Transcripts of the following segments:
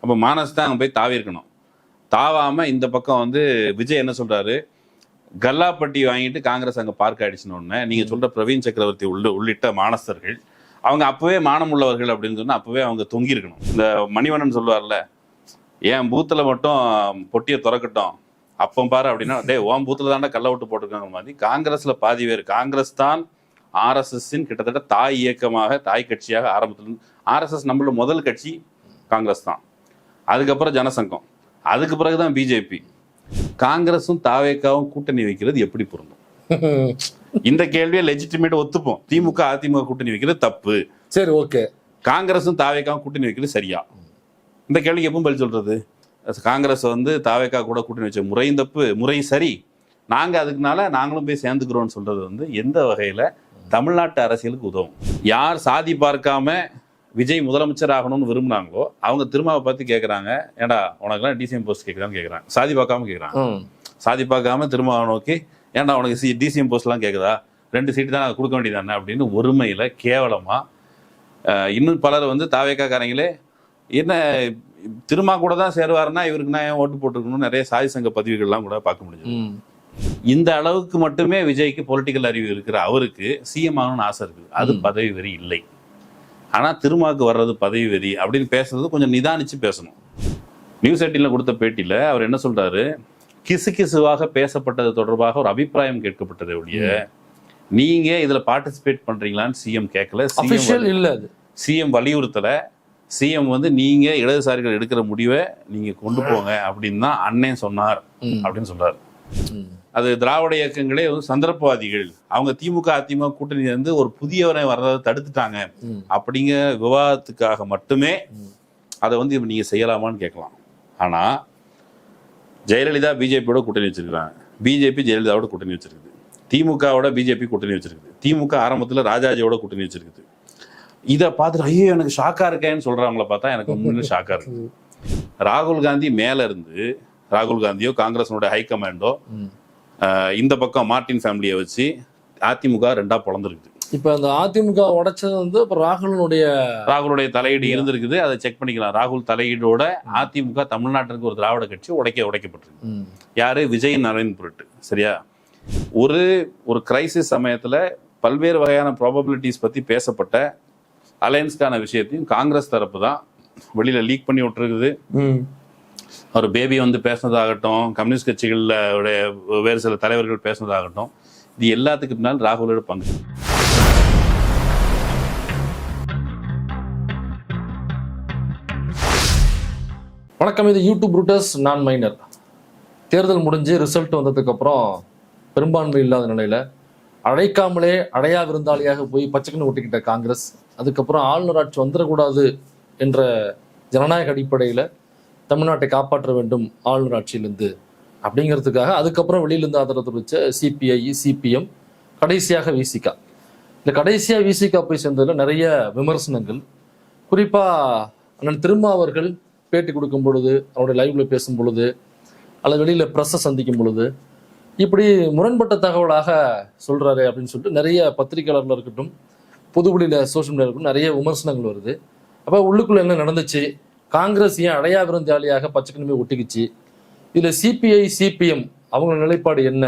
அப்போ மானஸ் தான் அங்கே போய் தாவி இருக்கணும். தாவாம இந்த பக்கம் வந்து விஜய் என்ன சொல்றாரு, கல்லாப்பட்டி வாங்கிட்டு காங்கிரஸ் அங்கே பார்க்க ஆயிடுச்சுன்னு நீங்க சொல்ற பிரவீன் சக்கரவர்த்தி உள்ளிட்ட மானஸ்தர்கள் அவங்க அப்பவே மானம் உள்ளவர்கள் அப்படின்னு சொன்னா அப்பவே அவங்க தொங்கி இருக்கணும். இந்த மணிவண்ணன் சொல்லுவார்ல, ஏன் பூத்துல மட்டும் பொட்டியை திறக்கட்டும் அப்போ பாரு அப்படின்னா, ஓம் பூத்துல தாண்டா கல்ல விட்டு போட்டிருக்காங்க மாதிரி காங்கிரஸ்ல பாதி பேர் காங்கிரஸ் தான் ஆர்எஸ்எஸ்ஸின் கிட்டத்தட்ட தாய் இயக்கமாக தாய் கட்சியாக ஆரம்பத்துல ஆர்எஸ்எஸ் நம்மளோட முதல் கட்சி காங்கிரஸ் தான், அதுக்கப்புறம் ஜனசங்கம், அதுக்கு பிறகுதான் பிஜேபி. காங்கிரஸும் தாவேக்காவும் கூட்டணி வைக்கிறது எப்படி பொருந்தும்? இந்த கேள்வியை லெஜிட்டிமேட் ஒத்துப்போம். திமுக அதிமுக கூட்டணி வைக்கிறது தப்பு, சரி ஓகே. காங்கிரஸும் தாவேக்காவும் கூட்டணி வைக்கிறது சரியா? இந்த கேள்விக்கு எப்பவும் பதில் சொல்றது? காங்கிரஸ் வந்து தாவேக்கா கூட கூட்டணி வச்ச முறையும் தப்பு, முறை சரி, நாங்க அதுக்குனால நாங்களும் போய் சேர்ந்துக்கிறோம்னு சொல்றது வந்து எந்த வகையில தமிழ்நாட்டு அரசியலுக்கு உதவும்? யார் சாதி பார்க்காம விஜய் முதலமைச்சர் ஆகணும்னு விரும்புனாங்களோ அவங்க திருமாவை பார்த்து கேட்குறாங்க, ஏடா உனக்குலாம் டிசிஎம் போஸ்ட் கேட்குறான்னு கேட்குறாங்க. சாதி பார்க்காம கேட்குறாங்க. சாதி பார்க்காம திருமாவை நோக்கி, ஏன்டா உனக்கு டிசிஎம் போஸ்ட்லாம் கேட்குதா, 2 சீட்டு தான் கொடுக்க வேண்டியதானே அப்படின்னு ஒருமையில் கேவலமாக இன்னும் பலர் வந்து தாவேக்காரங்களே என்ன திருமா கூட தான் சேருவாருன்னா இவருக்கு நான் ஏன் ஓட்டு போட்டுருக்கணும்னு நிறைய சாதி சங்க பதிவுகள்லாம் கூட பார்க்க முடிஞ்சது. இந்த அளவுக்கு மட்டுமே விஜய்க்கு பொலிட்டிக்கல் அறிவு இருக்கிற அவருக்கு சிஎம் ஆகணும்னு ஆசை இருக்குது. அது பதவி வெறி இல்லை. ஆனால் திருமாவுக்கு வர்றது பதவி வெறி அப்படின்னு பேசுறது கொஞ்சம் நிதானிச்சு பேசணும். நியூஸ் 18ல கொடுத்த பேட்டியில் அவர் என்ன சொல்றாரு, கிசுகிசுவாக பேசப்பட்டது தொடர்பாக ஒரு அபிப்பிராயம் கேட்கப்பட்டதை ஒழிய நீங்க இதுல பார்ட்டிசிபேட் பண்றீங்களான்னு சிஎம் கேட்கல, சிஎம் வலியுறுத்தல. சிஎம் வந்து நீங்க இடதுசாரிகள் எடுக்கிற முடிவை நீங்க கொண்டு போங்க அப்படின்னு தான் அண்ணன் சொன்னார் அப்படின்னு சொல்றாரு. அது திராவிட இயக்கங்களே வந்து சந்தர்ப்பவாதிகள், அவங்க திமுக அதிமுக கூட்டணி வந்து ஒரு புதியவரை வர்றதை தடுத்துட்டாங்க அப்படிங்கிற விவாதத்துக்காக மட்டுமே அதை வந்து நீங்க செய்யலாமான்னு கேட்கலாம். ஆனா ஜெயலலிதா பிஜேபியோட கூட்டணி வச்சிருக்காங்க, பிஜேபி ஜெயலலிதாவோட கூட்டணி வச்சிருக்குது, திமுகவோட பிஜேபி கூட்டணி வச்சிருக்குது, திமுக ஆரம்பத்தில் ராஜாஜியோட கூட்டணி வச்சிருக்குது. இதை பார்த்துட்டு ஐயோ எனக்கு ஷாக்கா இருக்கேன்னு சொல்றவங்கள பார்த்தா எனக்கு உண்மையில ஷாக்கா இருக்கு. ராகுல் காந்தி மேல இருந்து, ராகுல் காந்தியோ காங்கிரஸோட ஹைகமாண்டோ இந்த பக்கம் மார்டின் ஃபேமிலியை வச்சு அதிமுக 2ஆ பிளந்துருக்குது. இப்ப அந்த அதிமுக உடைச்சது வந்து ராகுலுடைய தலையீடு இருந்திருக்குது. அதை செக் பண்ணிக்கலாம். ராகுல் தலையீடோட அதிமுக தமிழ்நாட்டிற்கு ஒரு திராவிட கட்சி உடைக்கப்பட்டிருக்கு. யாரு? விஜய் நரேன் பொருட்டு. சரியா? ஒரு கிரைசிஸ் சமயத்துல பல்வேறு வகையான ப்ராபபிலிட்டிஸ் பத்தி பேசப்பட்ட அலையன்ஸ்க்கான விஷயத்தையும் காங்கிரஸ் தரப்பு தான் வெளியில லீக் பண்ணி விட்டுருக்குது. ஒரு பேபி வந்து பேசினதாகட்டும், கம்யூனிஸ்ட் கட்சிகளில் வேறு சில தலைவர்கள் பேசினதாகட்டும், இது எல்லாத்துக்கு பின்னால் ராகுலோட பங்கு. வணக்கம், இது யூடியூப் ரூட்டர்ஸ், நான் மைனர். தேர்தல் முடிஞ்சு ரிசல்ட் வந்ததுக்கப்புறம் பெரும்பான்மை இல்லாத நிலையில் அழைக்காமலே அடையா விருந்தாளியாக போய் பச்சைக்குன்னு ஒட்டிக்கிட்ட காங்கிரஸ், அதுக்கப்புறம் ஆளுநர் ஆட்சி வந்துடக்கூடாது என்ற ஜனநாயக அடிப்படையில் தமிழ்நாட்டை காப்பாற்ற வேண்டும் ஆளுநர் ஆட்சியிலிருந்து அப்படிங்கிறதுக்காக அதுக்கப்புறம் வெளியிலிருந்து ஆதரவு தெரிவித்த சிபிஐ, சிபிஎம், கடைசியாக விசிகா. இந்த கடைசியாக விசிகா போய் சேர்ந்ததில் நிறைய விமர்சனங்கள். குறிப்பாக அண்ணன் திருமாவர்கள் பேட்டி கொடுக்கும் பொழுது, அவருடைய லைவ்ல பேசும் பொழுது, அல்லது வெளியில் ப்ரெஸ்ஸை சந்திக்கும் பொழுது இப்படி முரண்பட்ட தகவலாக சொல்கிறாரு அப்படின்னு சொல்லிட்டு நிறைய பத்திரிகையாளர்கள் இருக்கட்டும், பொதுவெளியில் சோஷியல் மீடியா இருக்கட்டும் நிறைய விமர்சனங்கள் வருது. அப்போ உள்ளுக்குள்ளே என்ன நடந்துச்சு, காங்கிரஸ் ஏன் அடையா விருந்தாளியாக பச்சைக்கிழமை ஒட்டிக்குச்சு, இதில் சிபிஐ, சிபிஎம் அவங்களோட நிலைப்பாடு என்ன,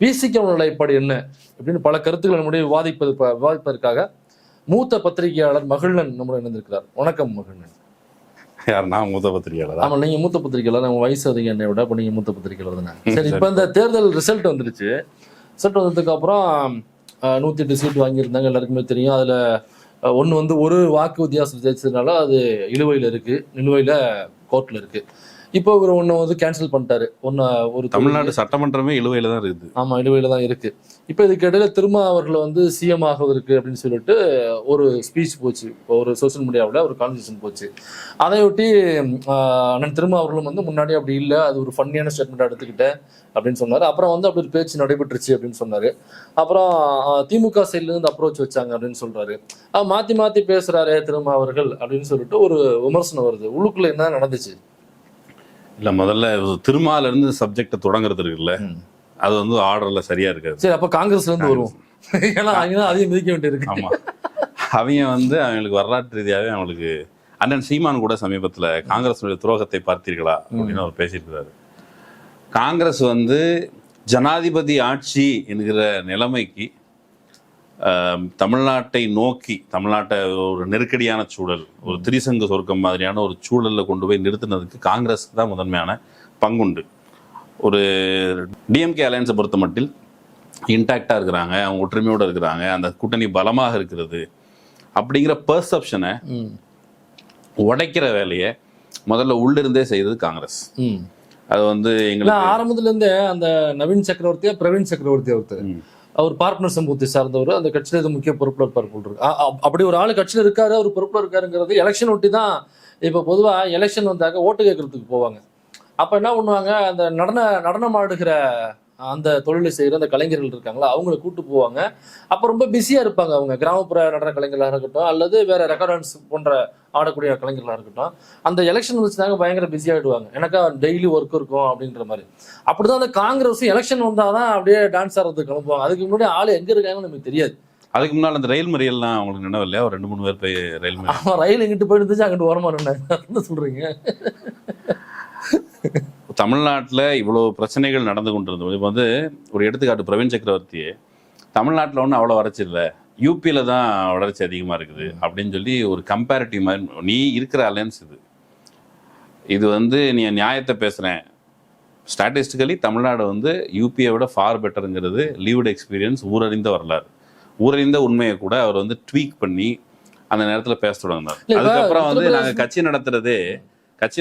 விசிகாவோட நிலைப்பாடு என்ன அப்படின்னு பல கருத்துக்களை நம்முடைய விவாதிப்பதற்காக மூத்த பத்திரிகையாளர் மகிழ்நன் நம்முடைய இணைந்திருக்கிறார். வணக்கம் மகிழ்நன். யார்? நான் மூத்த பத்திரிகையாளர். ஆமா, நீங்க மூத்த பத்திரிகையாளர். நம்ம வயசு அதிகம் என்னை விட, அப்போ நீங்க மூத்த பத்திரிகையாளர் தானே. சரி, இப்போ இந்த தேர்தல் ரிசல்ட் வந்துருச்சு. ரிசல்ட் வந்ததுக்கு அப்புறம் 108 சீட் வாங்கியிருந்தாங்க, எல்லாருக்குமே தெரியும். அதுல ஒன்று வந்து ஒரு வாக்கு வித்தியாசம் ஜெயிச்சதுனால அது நிலுவையில் கோர்ட்டில் இருக்கு. இப்போ இவர் ஒன்று வந்து கேன்சல் பண்ணிட்டாரு. ஒரு தமிழ்நாடு சட்டமன்றமே இழுவையில் தான் இருக்குது. ஆமாம், இழுவையில் தான் இருக்கு. இப்போ இதுக்கு இடையில திரும்ப அவர்களை வந்து சிஎம் ஆகுவதற்கு அப்படின்னு சொல்லிட்டு ஒரு ஸ்பீச் போச்சு, ஒரு சோசியல் மீடியாவில் ஒரு கான்வர்சேஷன் போச்சு. அதையொட்டி அண்ணன் திரும்ப அவர்களும் வந்து முன்னாடி அப்படி இல்லை, அது ஒரு ஃபன்னியான ஸ்டேட்மெண்ட் எடுத்துக்கிட்டேன் அப்படின்னு சொன்னார். அப்புறம் வந்து அப்படி ஒரு பேச்சு நடைபெற்றுச்சு அப்படின்னு சொன்னார். அப்புறம் திமுக சைட்லேருந்து அப்ரோச் வச்சாங்க அப்படின்னு சொல்கிறாரு. மாற்றி மாற்றி பேசுகிறாரு திரும்ப அவர்கள் அப்படின்னு சொல்லிட்டு ஒரு விமர்சனம் வருது. உள்ளுக்குள்ளே என்ன நடந்துச்சு? இல்லை, முதல்ல திருமால இருந்து சப்ஜெக்டை தொடங்குறது இருக்குல்ல, அது வந்து ஆர்டர்ல சரியா இருக்காது. சரி, அப்போ காங்கிரஸ்ல இருந்து வருவோம். ஏன்னா அதையும் மிதிக்க வேண்டியிருக்கு. ஆமா, அவங்க வந்து அவங்களுக்கு வரலாற்று ரீதியாகவே அவங்களுக்கு அண்ணன் சீமான் கூட சமீபத்தில் காங்கிரஸுடைய துரோகத்தை பார்த்தீர்களா அப்படின்னு அவர் பேசியிருக்கிறாரு. காங்கிரஸ் வந்து ஜனாதிபதி ஆட்சி என்கிற நிலைமைக்கு தமிழ்நாட்டை நோக்கி, தமிழ்நாட்டை ஒரு நெருக்கடியான சூழல், ஒரு திரிசங்க சொர்க்கம் மாதிரியான ஒரு சூழலில் கொண்டு போய் நிறுத்தினதுக்கு காங்கிரஸுக்கு தான் முதன்மையான பங்குண்டு. ஒரு டிஎம்கே அலையன்ஸை பொறுத்த மட்டில் இன்டாக்டாக இருக்கிறாங்க, அவங்க ஒற்றுமையோடு இருக்கிறாங்க, அந்த கூட்டணி பலமாக இருக்கிறது அப்படிங்கிற பெர்செப்ஷனை உடைக்கிற வேலையை முதல்ல உள்ளிருந்தே செய்தது காங்கிரஸ். அது வந்து எங்களுக்கு ஆரம்பத்துல இருந்தே அந்த நவீன் சக்கரவர்த்தியா பிரவீன் சக்கரவர்த்தி ஒருத்தர், அவர் பார்ட்னர் சமூகத்தை சார்ந்தவர், அந்த கட்சியில இது முக்கிய பொறுப்புல இருப்பார் போல் இருக்கு. அப்படி ஒரு ஆளு கட்சியில இருக்காரு, அவர் பொறுப்புல இருக்காருங்கிறது எலெக்ஷன் ஒட்டி தான். இப்ப பொதுவா எலெக்ஷன் வந்தாக்க ஓட்டு கேட்கறதுக்கு போவாங்க. அப்ப என்ன பண்ணுவாங்க, அந்த நடனம் ஆடுகிற அந்த தொழிலை செய்கிற அந்த கலைஞர்கள் இருக்காங்களா, அவங்கள கூட்டு போவாங்க. அப்போ ரொம்ப பிஸியாக இருப்பாங்க அவங்க, கிராமப்புற நடன கலைஞர்களாக இருக்கட்டும் அல்லது வேற ரெக்கார்டன்ஸ் போன்ற ஆடக்கூடிய கலைஞர்களாக இருக்கட்டும். அந்த எலெக்ஷன் வச்சுதாங்க பயங்கர பிஸியாகிடுவாங்க, எனக்கா டெய்லி ஒர்க் இருக்கும் அப்படின்ற மாதிரி. அப்படிதான் அந்த காங்கிரஸும் எலெக்ஷன் வந்தால் தான் அப்படியே டான்ஸ் ஆடுறதுக்கு கிளம்புவாங்க. அதுக்கு முன்னாடி ஆள் எங்கே இருக்காங்கன்னு நமக்கு தெரியாது. அதுக்கு முன்னால் அந்த ரயில் மறியல்லாம் அவங்களுக்கு நினைவு இல்லையா? ஒரு 2-3 பேர் போய் ரயில் ரயில் எங்கிட்டு போயிட்டு இருந்துச்சு, அங்கிட்டு ஓரமாக என்ன சொல்றீங்க? தமிழ்நாட்டில் இவ்வளோ பிரச்சனைகள் நடந்து கொண்டிருந்தது. இப்போ வந்து ஒரு எடுத்துக்காட்டு, பிரவீன் சக்கரவர்த்தியே தமிழ்நாட்டில் ஒன்றும் அவ்வளோ வளர்ச்சி இல்லை, யூபியில் தான் வளர்ச்சி அதிகமாக இருக்குது அப்படின்னு சொல்லி ஒரு கம்பேரிட்டிவ் மாதிரி. நீ இருக்கிற அலையன்ஸ் இது வந்து நீ நியாயத்தை பேசுகிறேன், ஸ்டாட்டிஸ்டிக்கலி தமிழ்நாடு வந்து யூபியை விட ஃபார் பெட்டருங்கிறது லீவ்டு எக்ஸ்பீரியன்ஸ், ஊரறிந்த வரலாறு. ஊரறிந்த உண்மையை கூட அவர் வந்து ட்வீக் பண்ணி அந்த நேரத்தில் பேச தொடங்கினார். அதுக்கப்புறம் வந்து நாங்கள் கட்சி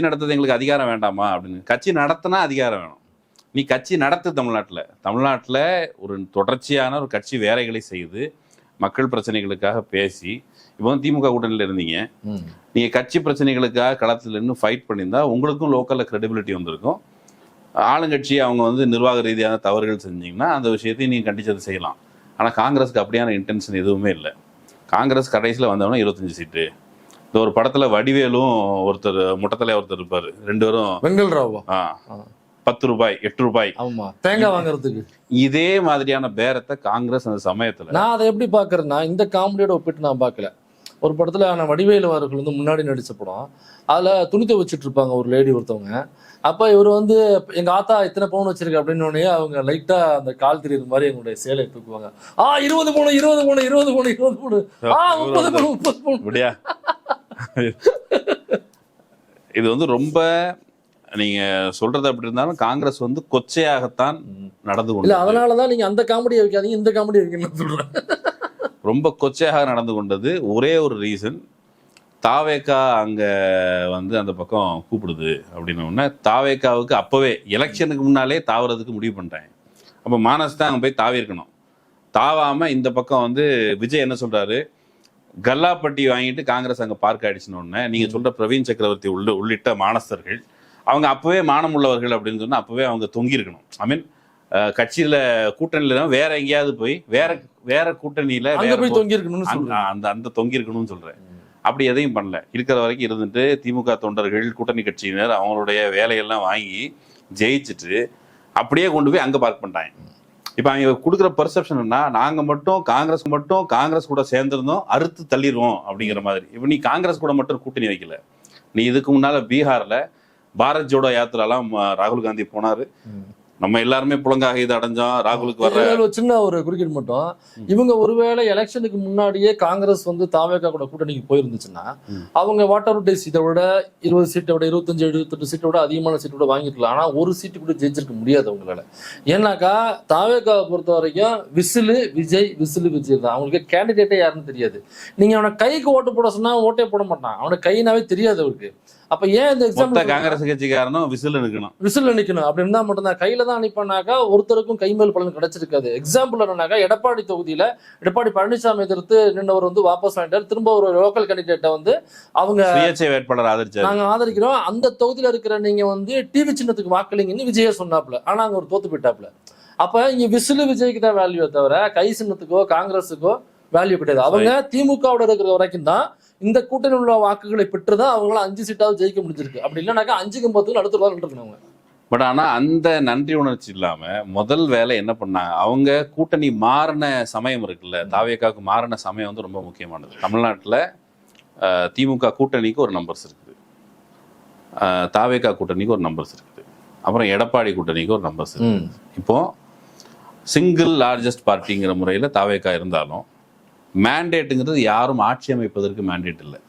நடத்துறது எங்களுக்கு அதிகாரம் வேண்டாமா அப்படின்னு. கட்சி நடத்தினா அதிகாரம் வேணும், நீ கட்சி நடத்து. தமிழ்நாட்டில் ஒரு தொடர்ச்சியான ஒரு கட்சி வேலைகளை செய்து மக்கள் பிரச்சனைகளுக்காக பேசி, இப்போ வந்து திமுக கூட்டணியில் இருந்தீங்க, நீங்கள் கட்சி பிரச்சனைகளுக்காக களத்தில் நின்று ஃபைட் பண்ணியிருந்தா உங்களுக்கும் லோக்கலில் கிரெடிபிலிட்டி வந்திருக்கும். ஆளுங்கட்சி அவங்க வந்து நிர்வாக ரீதியான தவறுகள் செஞ்சீங்கன்னா அந்த விஷயத்தையும் நீங்கள் கண்டிச்சது செய்யலாம். ஆனால் காங்கிரஸுக்கு அப்படியான இன்டென்ஷன் எதுவுமே இல்லை. காங்கிரஸ் கடைசியில் வந்தவொன்னா 25 சீட்டு. இந்த ஒரு படத்துல வடிவேலும் ஒருத்தர் முட்டத்தலை ஒருத்தர் இருப்பாரு, 2 பேரும் வெங்கல் ராவா 10 ரூபாய் 8 ரூபாய் தேங்காய் வாங்குறதுக்கு. இதே மாதிரியான பேரத்தை காங்கிரஸ் அந்த சமயத்துல, நான் அதை எப்படி பாக்குறேன்னா, இந்த காமெடியோட ஒப்பிட்டு நான் பார்க்கல. ஒரு படத்துல நான் வடிவேலு அவர்கள் வந்து முன்னாடி நடிச்ச படம், அதுல துணி துவைச்சிட்டு இருப்பாங்க ஒரு லேடி ஒருத்தவங்க. அப்ப இவர் வந்து எங்க ஆத்தா இத்தனை பவுன் வச்சிருக்கு அப்படின்னு அவங்க லைட்டா அந்த கால் தெரியுற மாதிரி எங்களுடைய சேலை தூக்குவாங்க. 20 பவுன் 20 பவுன் 20 பவுன் 20 பவுன் 30 பவுன் 30 பவுன் முடியா. இது வந்து ரொம்ப நீங்க சொல்றது அப்படி இருந்தாலும் காங்கிரஸ் வந்து கொச்சையாகத்தான் நடந்து கொண்டு. இல்ல அதனாலதான் நீங்க அந்த காமெடியை வைக்காதீங்க, இந்த காமெடியை வைக்கணும்னு சொல்றேன். ரொம்ப கொச்சையாக நடந்து கொண்டது ஒரே ஒரு ரீசன், தாவேக்கா அங்க வந்து அந்த பக்கம் கூப்பிடுது அப்படின்னு. தாவேக்காவுக்கு அப்பவே எலெக்ஷனுக்கு முன்னாலே தாவறதுக்கு முடிவு பண்ணிட்டாங்க. அப்ப மானஸ் தான் அங்க போய் தாவி இருக்கணும். தாவாம இந்த பக்கம் வந்து விஜய் என்ன சொல்றாரு, கல்லாப்பட்டி வாங்கிட்டு காங்கிரஸ் அங்க பார்க் ஆயிடுச்சுன்னு. நீங்க சொல்ற பிரவீன் சக்கரவர்த்தி உள்ளிட்ட மானஸ்தர்கள் அவங்க அப்பவே மானம் உள்ளவர்கள் அப்படின்னு சொன்னா அப்பவே அவங்க தொங்கி இருக்கணும். ஐ மீன் கட்சியில கூட்டணியில வேற எங்கேயாவது போய் வேற கூட்டணியில அந்த தொங்கி இருக்கணும்னு சொல்றேன். அப்படி எதையும் பண்ணல. இருக்கிற வரைக்கும் இருந்துட்டு திமுக தொண்டர்கள் கூட்டணி கட்சியினர் அவங்களுடைய வேலையெல்லாம் வாங்கி ஜெயிச்சுட்டு அப்படியே கொண்டு போய் அங்க பார்க் பண்ணிட்டாங்க. இப்ப அவங்க கொடுக்குற பெர்செப்ஷன் என்ன, நாங்க மட்டும் காங்கிரஸ் கூட சேர்ந்திருந்தோம், அறுத்து தள்ளிடுவோம் அப்படிங்கிற மாதிரி. இப்ப நீ காங்கிரஸ் கூட மட்டும் கூட்டணி வைக்கல, நீ இதுக்கு முன்னால பீகார்ல பாரத் ஜோடோ யாத்திராலாம் ராகுல் காந்தி போனாரு, நம்ம எல்லாருமே புலங்காக இது அடைஞ்சோம். ராகுலுக்கு வர சின்ன ஒரு குறுக்கீடு மட்டும், இவங்க ஒருவேளை எலெக்ஷனுக்கு முன்னாடியே காங்கிரஸ் வந்து தாவேகா கூட கூட்டணிக்கு போயிருந்துச்சுன்னா அவங்க வாட்டர் சீட்டை விட 20 சீட்டை விட 25 78 சீட்டை விட அதிகமான சீட்டை விட வாங்கிருக்கலாம். ஆனா ஒரு சீட்டு கூட ஜெயிச்சிருக்க முடியாது அவங்களால. ஏன்னாக்கா தாவேகாவை பொறுத்த வரைக்கும் விசிலு விஜய் தான். அவங்களுக்கு கேண்டிடேட்டே யாருன்னு தெரியாது. நீங்க அவனை கைக்கு ஓட்டு போட சொன்னா ஓட்டே போட மாட்டான், அவனுக்கு கைனாவே தெரியாது அவருக்கு. அப்ப ஏன் இந்த எக்ஸாம்பிள் காங்கிரஸ் கட்சிக்காரனும் விசில் நிக்கணும் அப்படின்னு தான் மட்டும்தான். கையில தான் அனுப்பினாக்கா ஒருத்தருக்கும் கைமேல் பலன் கிடைச்சிருக்காது. எக்ஸாம்பிள் என்னன்னாக்கா, எடப்பாடி தொகுதியில எடப்பாடி பழனிசாமி எதிர்த்து நின்றவர் வந்து வாபஸ் வாங்கிட்டார். திரும்ப ஒரு லோக்கல் கேண்டிடேட்டை வந்து அவங்க வேட்பாளர் நாங்க ஆதரிக்கிறோம், அந்த தொகுதியில இருக்கிற நீங்க வந்து டிவி சின்னத்துக்கு வாக்களிங்கன்னு விஜய சொன்னாப்ல. ஆனா அங்க ஒரு தோத்து போயிட்டாப்ல. அப்ப இங்க விசிலு விஜய்க்கு தான் வேல்யூ தவிர கை சின்னத்துக்கோ காங்கிரஸுக்கோ வேல்யூ கிடையாது. அவங்க திமுகவோட இருக்கிற வரைக்கும் தான் இந்த கூட்டணி உள்ள வாக்குகளை பெற்றுதான் அவங்களால 5 சீட்டாவது ஜெயிக்க முடிஞ்சிருக்கு. அப்படி இல்லைனாக்கா 5க்கு 10 அடுத்த ரூபா இருக்கணும். பட் ஆனா அந்த நன்றி உணர்ச்சி இல்லாம முதல் வேலை என்ன பண்ணாங்க, அவங்க கூட்டணி மாறின சமயம் இருக்குல்ல, தாவேக்காவுக்கு மாறின சமயம் வந்து ரொம்ப முக்கியமானது. தமிழ்நாட்டுல திமுக கூட்டணிக்கு ஒரு நம்பர்ஸ் இருக்குது, தாவேகா கூட்டணிக்கு ஒரு நம்பர்ஸ் இருக்குது, அப்புறம் எடப்பாடி கூட்டணிக்கு ஒரு நம்பர்ஸ் இருக்குது. இப்போ சிங்கிள் லார்ஜஸ்ட் பார்ட்டிங்கிற முறையில் தாவேகா இருந்தாலும் மேண்டேட்டுங்கிறது யாரும் ஆட்சி அமைப்பதற்கு மேண்டேட் இல்லை.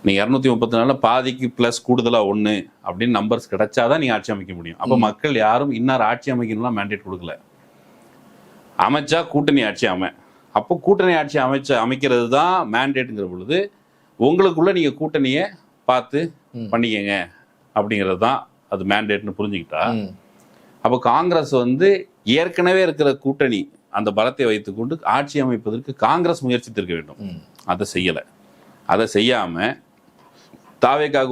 நீங்கள் 234 பாதிக்கு ப்ளஸ் கூடுதலாக 1 அப்படின்னு நம்பர்ஸ் கிடைச்சாதான் நீங்கள் ஆட்சி அமைக்க முடியும். அப்போ மக்கள் யாரும் இன்னார் ஆட்சி அமைக்கணும்லாம் மேண்டேட் கொடுக்கல. அமைச்சா கூட்டணி ஆட்சி அப்போ கூட்டணி ஆட்சி அமைக்கிறது தான் மேண்டேட்டுங்கிற பொழுது உங்களுக்குள்ள நீங்கள் கூட்டணியை பார்த்து பண்ணிக்கங்க அப்படிங்கிறது தான் அது மேண்டேட்னு புரிஞ்சுக்கிட்டா, அப்போ காங்கிரஸ் வந்து ஏற்கனவே இருக்கிற கூட்டணி அந்த பலத்தை வைத்துக்கொண்டு ஆட்சி அமைப்பதற்கு காங்கிரஸ் முயற்சித்திருக்க வேண்டும். அதை செய்யலை. அதை செய்யாமல் தாவேகா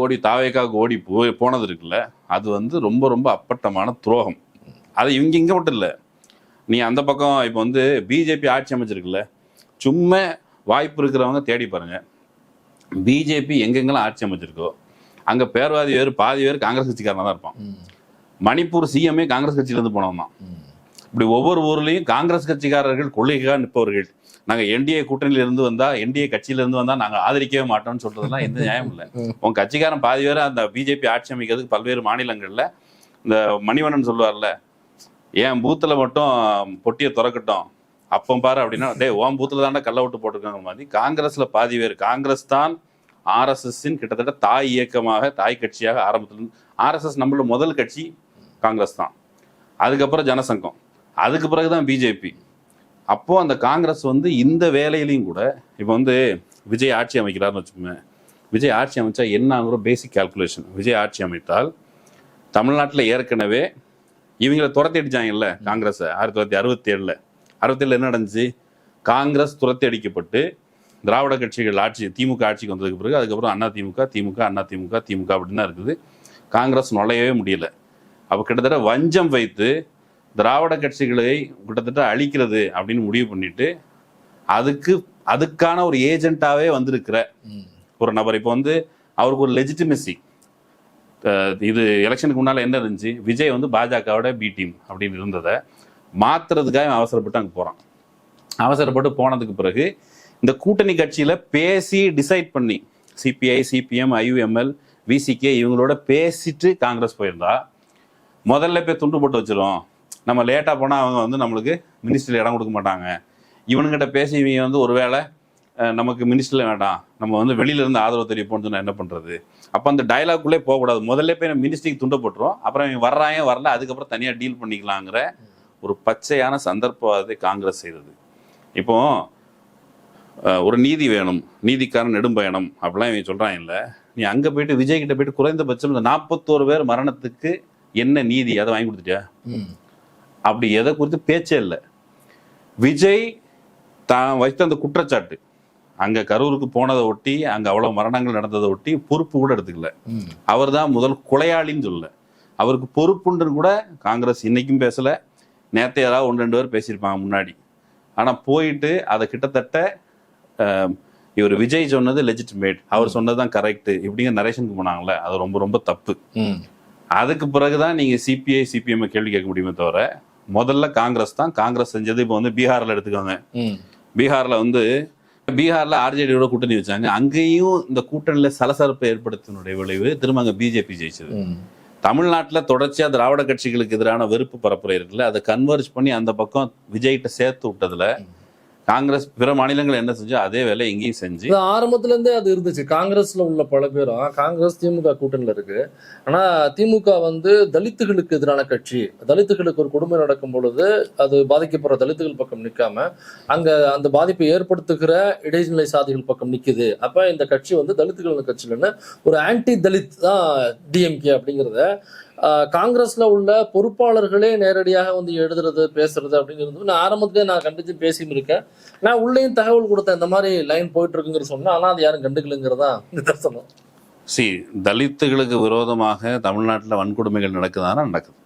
கோடி போனது இருக்குல்ல, அது வந்து ரொம்ப ரொம்ப அப்பட்டமான துரோகம். அது இங்கே மட்டும் இல்லை, நீ அந்த பக்கம் இப்போ வந்து பிஜேபி ஆட்சி அமைச்சிருக்குல்ல, சும்மா வாய்ப்பு இருக்கிறவங்க தேடி பாருங்க. பிஜேபி எங்கெங்கெல்லாம் ஆட்சி அமைச்சிருக்கோ அங்கே பேர்வாதி வேறு பாதி பேர் காங்கிரஸ் கட்சிக்காரனாக தான் இருப்பான். மணிப்பூர் சிஎம்ஏ காங்கிரஸ் கட்சியிலேருந்து போனவன் தான். இப்படி ஒவ்வொரு ஊர்லேயும் காங்கிரஸ் கட்சிக்காரர்கள் கொள்கைக்காக நிற்பவர்கள். நாங்கள் என்டிஏ கூட்டணியிலிருந்து வந்தால், என்டிஏ கட்சியிலேருந்து வந்தால் நாங்கள் ஆதரிக்கவே மாட்டோம்னு சொல்கிறதுலாம் எந்த நியாயம் இல்லை. உங்கள் கட்சிக்காரன் பாதி பேர் அந்த பிஜேபி ஆட்சி அமைக்கிறதுக்கு பல்வேறு மாநிலங்களில் இந்த மணிவண்ணன் சொல்லுவார்ல, என் பூத்தில் மட்டும் பொட்டியை திறக்கட்டும் அப்போ பாரு அப்படின்னா, ஓம் பூத்தில் தாண்டா கள்ள விட்டு போட்டிருக்காங்க மாதிரி காங்கிரஸில் பாதி பேர். காங்கிரஸ் தான் ஆர்எஸ்எஸ்ஸின் கிட்டத்தட்ட தாய் இயக்கமாக, தாய் கட்சியாக ஆரம்பத்தில். ஆர்எஸ்எஸ் நம்மளோட முதல் கட்சி காங்கிரஸ் தான், அதுக்கப்புறம் ஜனசங்கம், அதுக்கு பிறகுதான் பிஜேபி. அப்போ அந்த காங்கிரஸ் வந்து இந்த வேலையிலையும் கூட இப்போ வந்து விஜய் ஆட்சி அமைக்கிறாருன்னு வச்சுக்கோங்க. விஜய் ஆட்சி அமைச்சா என்னங்கிற பேசிக் கால்குலேஷன். விஜய் ஆட்சி அமைத்தால் தமிழ்நாட்டில் ஏற்கனவே இவங்களை துரத்தி அடிச்சாங்கல்ல காங்கிரஸ் 1967. 67 என்ன நடந்துச்சு? காங்கிரஸ் துரத்தி அடிக்கப்பட்டு திராவிட கட்சிகள் ஆட்சி, திமுக ஆட்சிக்கு வந்ததுக்கு பிறகு அதுக்கப்புறம் அதிமுக அப்படின்னு தான் இருக்குது. காங்கிரஸ் நுழையவே முடியல. அப்போ கிட்டத்தட்ட வஞ்சம் வைத்து திராவிட கட்சிகளை கிட்டத்தட்ட அழிக்கிறது அப்படின்னு முடிவு பண்ணிட்டு அதுக்கான ஒரு ஏஜென்ட்டாவே வந்திருக்கிற ஒரு நபர். இப்போ வந்து அவருக்கு ஒரு லெஜிட்டிமசி, இது எலெக்ஷனுக்கு முன்னால் என்ன இருந்துச்சு, விஜய் வந்து பாஜகவோட பி டீம் அப்படின்னு இருந்ததை மாத்துறதுக்காக அவசரப்பட்டு அங்கே போகிறான். அவசரப்பட்டு போனதுக்கு பிறகு இந்த கூட்டணி கட்சியில் பேசி டிசைட் பண்ணி சிபிஐ, சிபிஎம், ஐயுஎம்எல், விசிகே இவங்களோட பேசிட்டு காங்கிரஸ் போயிருந்தா முதல்ல போய் துண்டு போட்டு வச்சிரும், நம்ம லேட்டாக போனால் அவங்க வந்து நம்மளுக்கு மினிஸ்ட்ரியில் இடம் கொடுக்க மாட்டாங்க, இவனுங்கிட்ட பேசி இவங்க வந்து ஒருவேளை நமக்கு மினிஸ்ட்ரியில் வேண்டாம், நம்ம வந்து வெளியிலேருந்து ஆதரவு தெரிவிப்போம்னு சொன்னால் என்ன பண்ணுறது? அப்போ அந்த டைலாக்குள்ளே போகக்கூடாது. முதல்ல போய் நம்ம மினிஸ்ட்ரிக்கு துண்டை போட்டுரும், அப்புறம் இவங்க வர்றாங்க வரல, அதுக்கப்புறம் தனியாக டீல் பண்ணிக்கலாங்கிற ஒரு பச்சையான சந்தர்ப்பவாதத்தை காங்கிரஸ் செய்தது. இப்போ ஒரு நீதி வேணும், நீதிக்காரன் நெடும்பயணம் அப்படிலாம் இவங்க சொல்கிறாங்க. இல்லை, நீ அங்கே போயிட்டு விஜய் கிட்ட போயிட்டு குறைந்தபட்சம் இந்த 41 பேர் மரணத்துக்கு என்ன நீதி அதை வாங்கி கொடுத்துட்டியா? அப்படி எதை குறித்து பேச்சே இல்லை. விஜய் தான் வைத்த அந்த குற்றச்சாட்டு, அங்கே கரூருக்கு போனதை ஒட்டி, அங்கே அவ்வளோ மரணங்கள் நடந்ததை ஒட்டி பொறுப்பு கூட எடுத்துக்கல. அவர் தான் முதல் கொலையாளின்னு சொல்லல, அவருக்கு பொறுப்புன்னு கூட காங்கிரஸ் இன்னைக்கும் பேசலை. நேற்று ஏதாவது 1-2 பேர் பேசியிருப்பாங்க முன்னாடி. ஆனால் போயிட்டு அதை கிட்டத்தட்ட இவர் விஜய் சொன்னது லெஜிட்டிமேட், அவர் சொன்னது தான் கரெக்ட் இப்படிங்கிற நரேஷனுக்கு போனாங்களே, அது ரொம்ப ரொம்ப தப்பு. அதுக்கு பிறகுதான் நீங்கள் சிபிஐ, சிபிஎம் கேள்வி கேட்க முடியுமே தவிர முதல்ல காங்கிரஸ் தான். காங்கிரஸ் செஞ்சது இப்போ வந்து பீகாரில் எடுத்துக்கோங்க. பீகாரில் ஆர்ஜேடியோட கூட்டணி வச்சாங்க. அங்கேயும் இந்த கூட்டணியில் சலசலப்பை ஏற்படுத்தினுடைய விளைவு திரும்ப அங்கே பிஜேபி ஜெயிச்சது. தமிழ்நாட்டில் தொடர்ச்சியாக திராவிட கட்சிகளுக்கு எதிரான வெறுப்பு பரப்புரை இருக்குல்ல, அதை கன்வெர்ஜ் பண்ணி அந்த பக்கம் விஜய்கிட்ட சேர்த்து விட்டதுல காங்கிரஸ் பிற மாநிலங்கள் என்ன செஞ்சோ அதே வேலை இங்கேயும் செஞ்சு ஆரம்பத்துல இருந்தே அது இருந்துச்சு. காங்கிரஸ்ல உள்ள பல பேரும் காங்கிரஸ் திமுக கூட்டணியில இருக்கு. ஆனா திமுக வந்து தலித்துகளுக்கு எதிரான கட்சி, தலித்துகளுக்கு ஒரு கொடுமை நடக்கும் பொழுது அது பாதிக்கப்படுற தலித்துகள் பக்கம் நிற்காம அங்க அந்த பாதிப்பை ஏற்படுத்துகிற இடைநிலை சாதிகள் பக்கம் நிக்குது. அப்ப இந்த கட்சி வந்து தலித்துகள் கட்சியிலன்னு ஒரு ஆன்டி தலித் தான் டிஎம்கே அப்படிங்கிறத காங்கிரஸ்ல உள்ள பொறுப்பாளர்களே நேரடியாக வந்து எழுதுறது, பேசுறது அப்படிங்கிறது நான் ஆரம்பத்திலே நான் கண்டிச்சு பேசியும் இருக்கேன். நான் உள்ளேயும் தகவல் கொடுத்தேன், இந்த மாதிரி லைன் போயிட்டு இருக்குங்கிற சொன்னேன். ஆனா அது யாரும் கண்டுக்கலுங்கிறதா நிதர்சனம். தலித்துகளுக்கு விரோதமாக தமிழ்நாட்டில் வன்கொடுமைகள் நடக்குதானா? நடக்குது.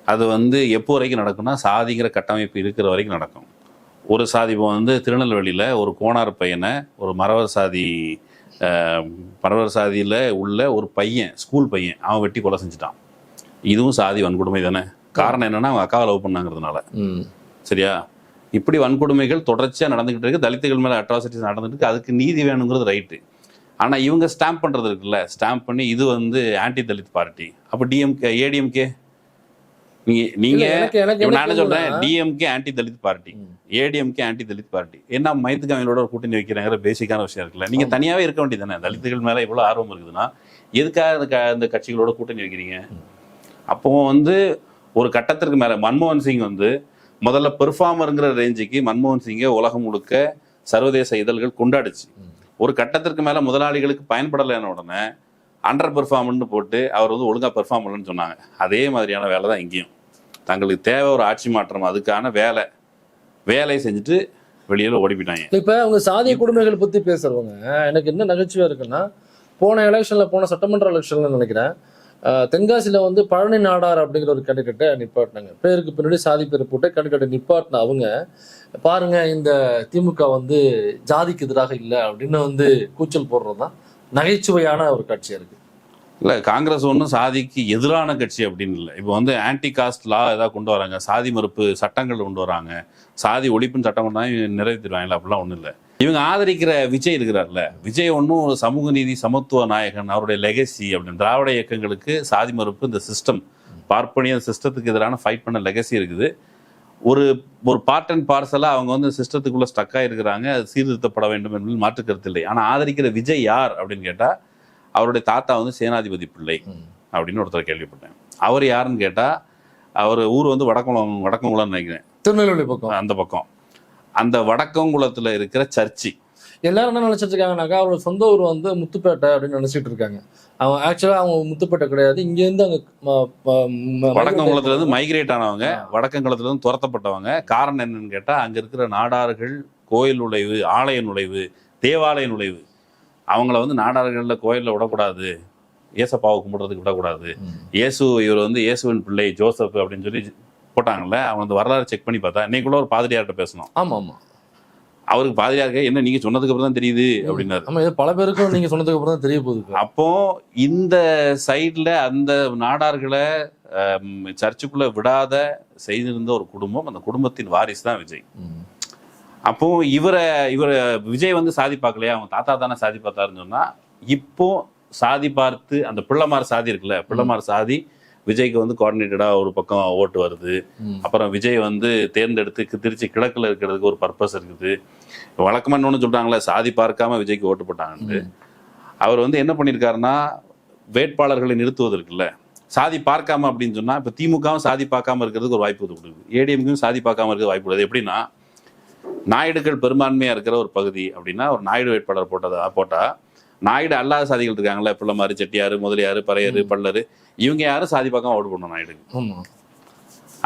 அது வந்து எப்போ வரைக்கும் நடக்கும்னா சாதிங்கிற கட்டமைப்பு இருக்கிற வரைக்கும் நடக்கும். ஒரு சாதி இப்போ வந்து திருநெல்வேலியில் ஒரு கோணார் பையனை ஒரு மறவர் சாதியில் உள்ள ஒரு பையன், ஸ்கூல் பையன், அவன் வெட்டி கொலை செஞ்சுட்டான். இதுவும் சாதி வன்கொடுமை தானே. காரணம் என்னன்னா அவங்க அக்காவை லவ் பண்ணாங்கிறதுனால. சரியா? இப்படி வன்கொடுமைகள் தொடர்ச்சியாக நடந்துகிட்டு இருக்கு, தலித்துகள் மேலே அட்ராசிட்டிஸ் நடந்துட்டு இருக்கு, அதுக்கு நீதி வேணுங்கிறது ரைட்டு. ஆனால் இவங்க ஸ்டாம்ப் பண்ணுறது இருக்குல்ல, ஸ்டாம்ப் பண்ணி இது வந்து ஆன்டி தலித் பார்ட்டி. அப்போ டிஎம்கே ஏடிஎம்கே நான் என்ன சொல்றேன், DMK anti Dalit party, ADMK anti Dalit party. என்ன மயத்துக்கு அவங்களோட ஒரு கூட்டணி வைக்கிறாங்கிற பேசிக்கான விஷயம் இருக்குல்ல. நீங்க தனியாவே இருக்க வேண்டியதானே, தலித்துகள் மேல இவ்வளவு ஆர்வம் இருக்குதுன்னா எதுக்காக அந்த கட்சிகளோட கூட்டணி வைக்கிறீங்க? அப்போ வந்து ஒரு கட்டத்திற்கு மேல மன்மோகன் சிங் வந்து முதல்ல பெர்ஃபார்மருங்கிற ரேஞ்சுக்கு மன்மோகன் சிங்கை உலகம் முழுக்க சர்வதேச இதழ்கள் கொண்டாடுச்சு. ஒரு கட்டத்திற்கு மேல முதலாளிகளுக்கு பயன்படலைன்னு உடனே அண்டர் பெர்ஃபார்மர்னு போட்டு அவர் வந்து ஒழுங்கா பெர்ஃபார்ம் பண்ணலன்னு சொன்னாங்க. அதே மாதிரியான வேலை தான் இங்கேயும். தங்களுக்கு தேவை ஒரு ஆட்சி மாற்றம், அதுக்கான வேலையை செஞ்சுட்டு வெளியில ஓடிப்பிட்டாங்க. இப்ப அவங்க சாதிய குடும்பங்கள் பத்தி பேசுறவங்க எனக்கு என்ன நகைச்சுவையா இருக்குன்னா, போன சட்டமன்ற எலெக்ஷன்ல நினைக்கிறேன், தென்காசியில வந்து பழனி நாடார் அப்படிங்கிற ஒரு கேண்டிடேட்டை நிப்பாட்டினாங்க. பேருக்கு பின்னாடி சாதி பேரை போட்டு கேண்டிடேட்டை நிப்பாட்டின அவங்க பாருங்க, இந்த திமுக வந்து ஜாதிக்கு எதிராக இல்லை அப்படின்னு வந்து கூச்சல் போடுறதுதான் நகைச்சுவையான ஒரு காட்சியா இருக்கு. இல்லை, காங்கிரஸ் ஒன்றும் சாதிக்கு எதிரான கட்சி அப்படின்னு இல்லை. இப்போ வந்து ஆன்டி காஸ்ட் லா ஏதாவது கொண்டு வராங்க, சாதி மறுப்பு சட்டங்கள் கொண்டு வராங்க, சாதி ஒழிப்புன்னு சட்டம் கொண்டு தான் நிறைவேற்றிடுவாங்களா? அப்படிலாம் ஒன்றும் இல்லை. இவங்க ஆதரிக்கிற விஜய் இருக்கிறார்ல, விஜய் ஒன்றும் ஒரு சமூக நீதி சமத்துவ நாயகன், அவருடைய லெகசி அப்படின்னு திராவிட இயக்கங்களுக்கு சாதி மறுப்பு, இந்த சிஸ்டம் பார்ப்பனிய சிஸ்டத்துக்கு எதிரான ஃபைட் பண்ண லெகசி இருக்குது. ஒரு பார்ட் அண்ட் பார்சலாக அவங்க வந்து சிஸ்டத்துக்குள்ளே ஸ்டக்காக இருக்கிறாங்க, அது சீர்திருத்தப்பட வேண்டும் என்பதில் மாற்று கருத்து இல்லை. ஆனால் ஆதரிக்கிற விஜய் யார் அப்படின்னு கேட்டால், அவருடைய தாத்தா வந்து சேனாதிபதி பிள்ளை அப்படின்னு ஒருத்தர் கேள்விப்பட்டேன். அவர் யாருன்னு கேட்டால், அவர் ஊர் வந்து வடக்கங்குளம்னு நினைக்கிறேன், திருநெல்வேலி பக்கம். அந்த பக்கம் அந்த வடக்கங்குளத்தில் இருக்கிற சர்ச்சி. எல்லாரும் என்ன நினைச்சிட்டு இருக்காங்கனாக்கா, அவரோட சொந்த ஊர் வந்து முத்துப்பேட்டை அப்படின்னு நினைச்சிட்டு இருக்காங்க. அவங்க ஆக்சுவலா அவங்க முத்துப்பேட்டை கிடையாது, இங்க இருந்து அங்க வடக்கங்குளத்துல இருந்து மைக்ரேட் ஆனவங்க, வடக்கங்குளத்துல இருந்து துரத்தப்பட்டவங்க. காரணம் என்னன்னு கேட்டா, அங்க இருக்கிற நாடார்கள் கோயில் நுழைவு, ஆலய நுழைவு, தேவாலய நுழைவு, அவங்கள வந்து நாடார்கள்ல கோயிலில் விடக்கூடாது, ஏசப்பாவை கும்பிடுறதுக்கு விடக்கூடாது, இவர் வந்து இயேசுவின் பிள்ளை ஜோசப் அப்படின்னு சொல்லி போட்டாங்கல்ல. அவங்க வந்து வரலாறு செக் பண்ணி பார்த்தா, இன்னைக்குள்ள ஒரு பாதிரியார்கிட்ட பேசணும். ஆமா ஆமா, அவருக்கு பாதிரியாருக்கு என்ன நீங்க சொன்னதுக்கு அப்புறம் தான் தெரியுது அப்படின்னாரு. ஆமா, இது பல பேருக்கும் நீங்க சொன்னதுக்கு அப்புறம் தான் தெரிய போகுது. அப்போ இந்த சைட்ல அந்த நாடார்களை சர்ச்சுக்குள்ள விடாத செய்திருந்த ஒரு குடும்பம், அந்த குடும்பத்தின் வாரிசு தான் விஜய். அப்போ இவரை விஜய் வந்து சாதி பார்க்கலையா, அவங்க தாத்தா தானே சாதி பார்த்தாருன்னு சொன்னா, இப்போ சாதி பார்த்து அந்த பிள்ளைமார் சாதி இருக்குல்ல, பிள்ளைமார் சாதி விஜய்க்கு வந்து கோஆர்டினேட்டடா ஒரு பக்கம் ஓட்டு வருது. அப்புறம் விஜய் வந்து தேர்ந்தெடுத்து திருச்சி கிழக்குல இருக்கிறதுக்கு ஒரு பர்பஸ் இருக்குது. வழக்கமா இன்னொன்னு சொல்றாங்களே, சாதி பார்க்காம விஜய்க்கு ஓட்டு போட்டாங்கன்னு. அவர் வந்து என்ன பண்ணியிருக்காருன்னா, வேட்பாளர்களை நிறுத்துவது இருக்குல்ல, சாதி பார்க்காம அப்படின்னு சொன்னா, இப்ப திமுகவும் சாதி பார்க்காம இருக்கிறதுக்கு ஒரு வாய்ப்பு கொடுக்குது, ஏடிஎம்கும் சாதி பார்க்காம இருக்கிறது வாய்ப்பு கொடுக்குது. எப்படின்னா, நாயுடுகள் பெரும்பான்மையா இருக்கிற ஒரு பகுதி அப்படின்னா, ஒரு நாயுடு வேட்பாளர் போட்டா நாயுடு அல்லாத சாதிகள் இருக்காங்கல்ல, பிள்ளைமாரு, செட்டியாரு, முதலியாரு, பறையரு, பல்லரு, இவங்க யாரும் சாதி பார்க்காம ஓட்டு போடணும் நாயுடுக்கு.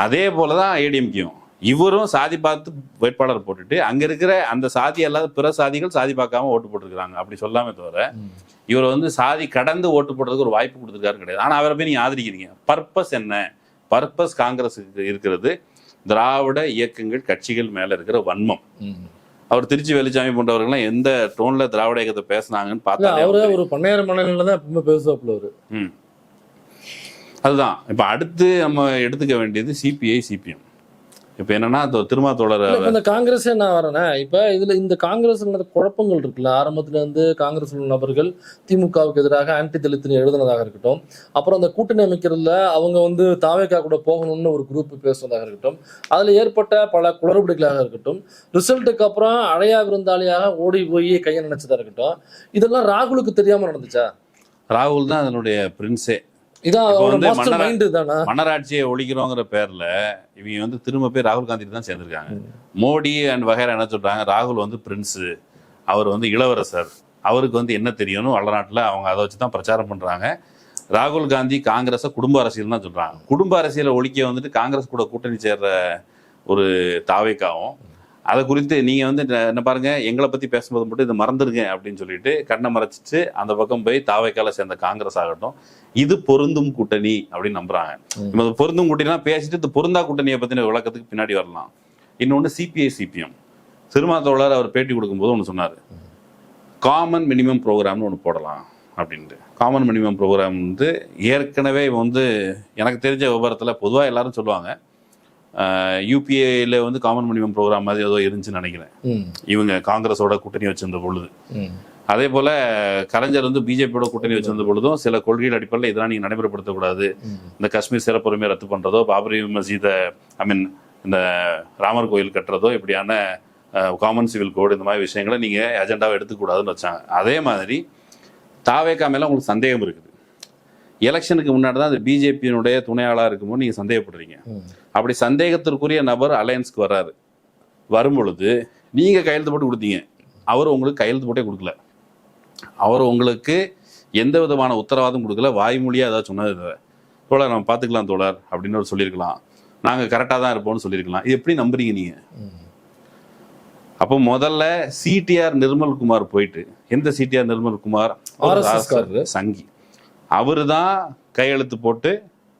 அதே போலதான் ஏடிஎம்கியும், இவரும் சாதி பார்த்து வேட்பாளர் போட்டுட்டு அங்க இருக்கிற அந்த சாதி அல்லாத பிற சாதிகள் சாதி பார்க்காம ஓட்டு போட்டுருக்காங்க அப்படி சொல்லாமே தவிர, இவர் வந்து சாதி கடந்து ஓட்டு போடுறதுக்கு ஒரு வாய்ப்பு கொடுத்துருக்காரு கிடையாது. ஆனா அவரை போய் நீங்க ஆதரிக்கிறீங்க. பர்பஸ் என்ன? பர்பஸ் காங்கிரஸுக்கு இருக்கிறது திராவிட இயக்கங்கள் கட்சிகள் மேல இருக்கிற வன்மம். அவர் திருச்சி வெளிச்சாமி போன்றவர்கள்லாம் எந்த டோன்ல திராவிட இயக்கத்தை பேசினாங்கன்னு பார்த்தா, அவரு ஒரு பண்ணையார் மனநிலையில தான் எப்பவுமே பேசுவாப்புல அவரு. அதுதான் இப்ப அடுத்து நம்ம எடுத்துக்க வேண்டியது சிபிஐ சிபிஎம். இப்ப என்னன்னா, திருமாத்தோழர் இந்த காங்கிரஸ் நான் வரேன். இப்ப இதுல இந்த காங்கிரஸ் குழப்பங்கள் இருக்குல்ல, ஆரம்பத்துல இருந்து காங்கிரஸ் நபர்கள் திமுகவுக்கு எதிராக ஆன்டி தலித்னு எழுதுனதாக இருக்கட்டும், அப்புறம் அந்த கூட்டணி அமைக்கிறதுல அவங்க வந்து தாவேகா கூட போகணும்னு ஒரு குரூப் பேசுனதாக இருக்கட்டும், அதுல ஏற்பட்ட பல குளறுபடிகளாக இருக்கட்டும், ரிசல்ட்டுக்கு அப்புறம் அழையா விருந்தாளியாக ஓடி போய் கையை நினைச்சதா இருக்கட்டும், இதெல்லாம் ராகுலுக்கு தெரியாம நடந்துச்சா? ராகுல் தான் அதனுடைய பிரின்ஸே. மன்னராட்சியை ஒழிக்கிறோங்கிற பேர்ல இவங்க வந்து திரும்ப போய் ராகுல் காந்தி தான் சேர்ந்திருக்காங்க. மோடி அண்ட் வகைரா என்ன சொல்றாங்க, ராகுல் வந்து பிரின்ஸு, அவர் வந்து இளவரசர், அவருக்கு வந்து என்ன தெரியும்னு வளநாட்டில் அவங்க அதை வச்சுதான் பிரச்சாரம் பண்றாங்க. ராகுல் காந்தி காங்கிரஸை குடும்ப அரசியல் தான் சொல்றாங்க. குடும்ப அரசியலை ஒழிக்க வந்துட்டு காங்கிரஸ் கூட கூட்டணி சேர்ற ஒரு தாவேக்காவும், அதை குறித்து நீங்க வந்து என்ன பாருங்க, எங்களை பத்தி பேசும்போது மட்டும் இதை மறந்துருங்க அப்படின்னு சொல்லிட்டு கண்ணை மறைச்சிட்டு அந்த பக்கம் போய் தாவேக்கால சேர்ந்த காங்கிரஸ் ஆகட்டும், இது பொருந்தும் கூட்டணி அப்படின்னு நம்புறாங்க. பொருந்தும் கூட்டணிலாம் பேசிட்டு இந்த பொருந்தா கூட்டணியை பத்தின விளக்கத்துக்கு பின்னாடி வரலாம். இன்னொன்று சிபிஐ சிபிஎம். திருமாத்தோழர் அவர் பேட்டி கொடுக்கும்போது ஒன்று சொன்னார், காமன் மினிமம் ப்ரோக்ராம்னு ஒன்று போடலாம் அப்படின்ட்டு. காமன் மினிமம் ப்ரோக்ராம் வந்து ஏற்கனவே வந்து எனக்கு தெரிஞ்ச விவரத்தில் பொதுவாக எல்லாரும் சொல்லுவாங்க, யூபிஏல வந்து காமன் மினிமம் ப்ரோக்ராம் மாதிரி ஏதோ இருந்துச்சுன்னு நினைக்கிறேன். இவங்க காங்கிரஸோட கூட்டணி வச்சிருந்த பொழுது. அதே போல கலைஞர் வந்து பிஜேபியோட கூட்டணி வச்சிருந்த பொழுதும் சில கொள்கைகள் அடிப்படையில் இதெல்லாம் நீங்க நடைமுறைப்படுத்தக்கூடாது, இந்த காஷ்மீர் சிறப்புரிமை ரத்து பண்றதோ, பாபரி மசீதை இந்த ராமர் கோயில் கட்டுறதோ, இப்படியான காமன் சிவில் கோடு, இந்த மாதிரி விஷயங்களை நீங்க அஜெண்டாவை எடுத்துக்கூடாதுன்னு வச்சாங்க. அதே மாதிரி தாவேகா மேல உங்களுக்கு சந்தேகம் இருக்குது. எலெக்ஷனுக்கு முன்னாடி தான் அந்த பிஜேபியினுடைய துணையாளா இருக்கும்போது நீங்க சந்தேகப்படுறீங்க. அப்படி சந்தேகத்திற்குரிய நபர் அலையன்ஸ்க்கு வர்றாரு. வரும்பொழுது நீங்க கையெழுத்து போட்டு கொடுத்தீங்க, அவர் உங்களுக்கு கையெழுத்து போட்டே கொடுக்கல. அவர் உங்களுக்கு எந்த விதமான உத்தரவாதம் கொடுக்கல. வாய்மொழியா ஏதாவது சொன்னது தோழர் நம்ம பார்த்துக்கலாம் தோழர் அப்படின்னு ஒரு சொல்லியிருக்கலாம், நாங்கள் கரெக்டாக தான் இருப்போம்னு சொல்லியிருக்கலாம். இது எப்படி நம்புறீங்க நீங்க? அப்போ முதல்ல சிடிஆர் நிர்மல்குமார் போயிட்டு, எந்த சிடிஆர் நிர்மல்குமார்? சங்கி. அவரு தான் கையெழுத்து போட்டு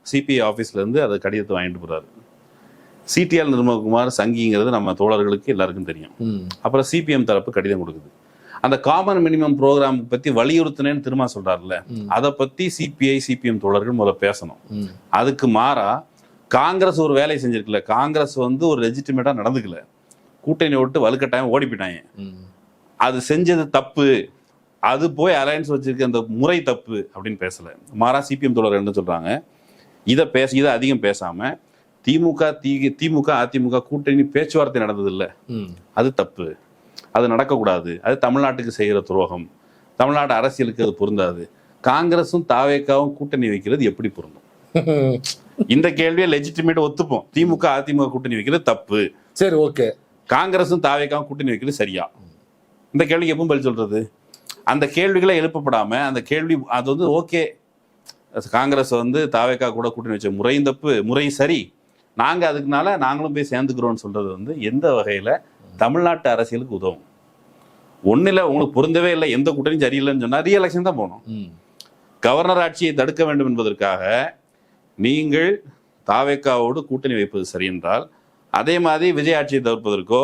சிபிஐ ஆஃபீஸ்ல இருந்து அதை கடிதத்தை வாங்கிட்டு போறாரு. சிடிஆர் நிர்மல்குமார் சங்கிங்கிறது நம்ம தோழர்களுக்கு எல்லாருக்கும் தெரியும். அப்புறம் சிபிஎம் தரப்பு கடிதம் கொடுக்குது. அந்த காமன் மினிமம் ப்ரோக்ராம் பத்தி வலியுறுத்தினேன்னு திரும்ப சொல்றாருல்ல, அதை பத்தி சிபிஐ சிபிஎம் தோழர்கள் முதல்ல பேசணும். அதுக்கு மாறா காங்கிரஸ் ஒரு வேலையை செஞ்சிருக்கல. காங்கிரஸ் வந்து ஒரு லெஜிட்டிமேட்டா நடந்துக்கல, கூட்டணி விட்டு வலுக்கட்டாயம் ஓடி போயிட்டாங்க. அது செஞ்சது தப்பு, அது போய் அலையன்ஸ் வச்சிருக்க அந்த முறை தப்பு அப்படின்னு பேசல. மாறா சிபிஎம் தோழர்கள் என்ன சொல்றாங்க, இதை அதிகம் பேசாம திமுக அதிமுக கூட்டணி பேச்சுவார்த்தை நடந்தது இல்ல, அது தப்பு, அது நடக்கக்கூடாது, அது தமிழ்நாட்டுக்கு செய்கிற துரோகம், தமிழ்நாடு அரசியலுக்கு அது பொருந்தாது, காங்கிரஸும் தாவேக்காவும் கூட்டணி வைக்கிறது எப்படி பொருந்தும்? இந்த கேள்வியை லெஜிட்டிமேட் ஒத்துப்போம். திமுக அதிமுக கூட்டணி வைக்கிறது தப்பு, சரி ஓகே, காங்கிரஸும் தாவேக்காவும் கூட்டணி வைக்கிறது சரியா? இந்த கேள்விக்கு எப்பவும் பதில் சொல்றது? அந்த கேள்விகளை எழுப்பப்படாம அந்த கேள்வி அது வந்து ஓகே, காங்கிரஸ் வந்து தாவேக்கா கூட கூட்டணி வச்ச முறையும் தப்பு, முறை சரி, நாங்க அதுக்குனால நாங்களும் போய் சேர்ந்துக்கிறோம்னு சொல்றது வந்து எந்த வகையில தமிழ்நாட்டு அரசியலுக்கு உதவும்? ஒன்னுல உங்களுக்கு பொருந்தவே இல்லை, எந்த கூட்டணியும் சரியில்லைன்னு சொன்னா ரீஎலெக்ஷன் தான் போகணும். கவர்னர் ஆட்சியை தடுக்க வேண்டும் என்பதற்காக நீங்கள் தாவேக்காவோடு கூட்டணி வைப்பது சரி என்றால், அதே மாதிரி விஜய் ஆட்சியை தவிர்ப்பதற்கோ,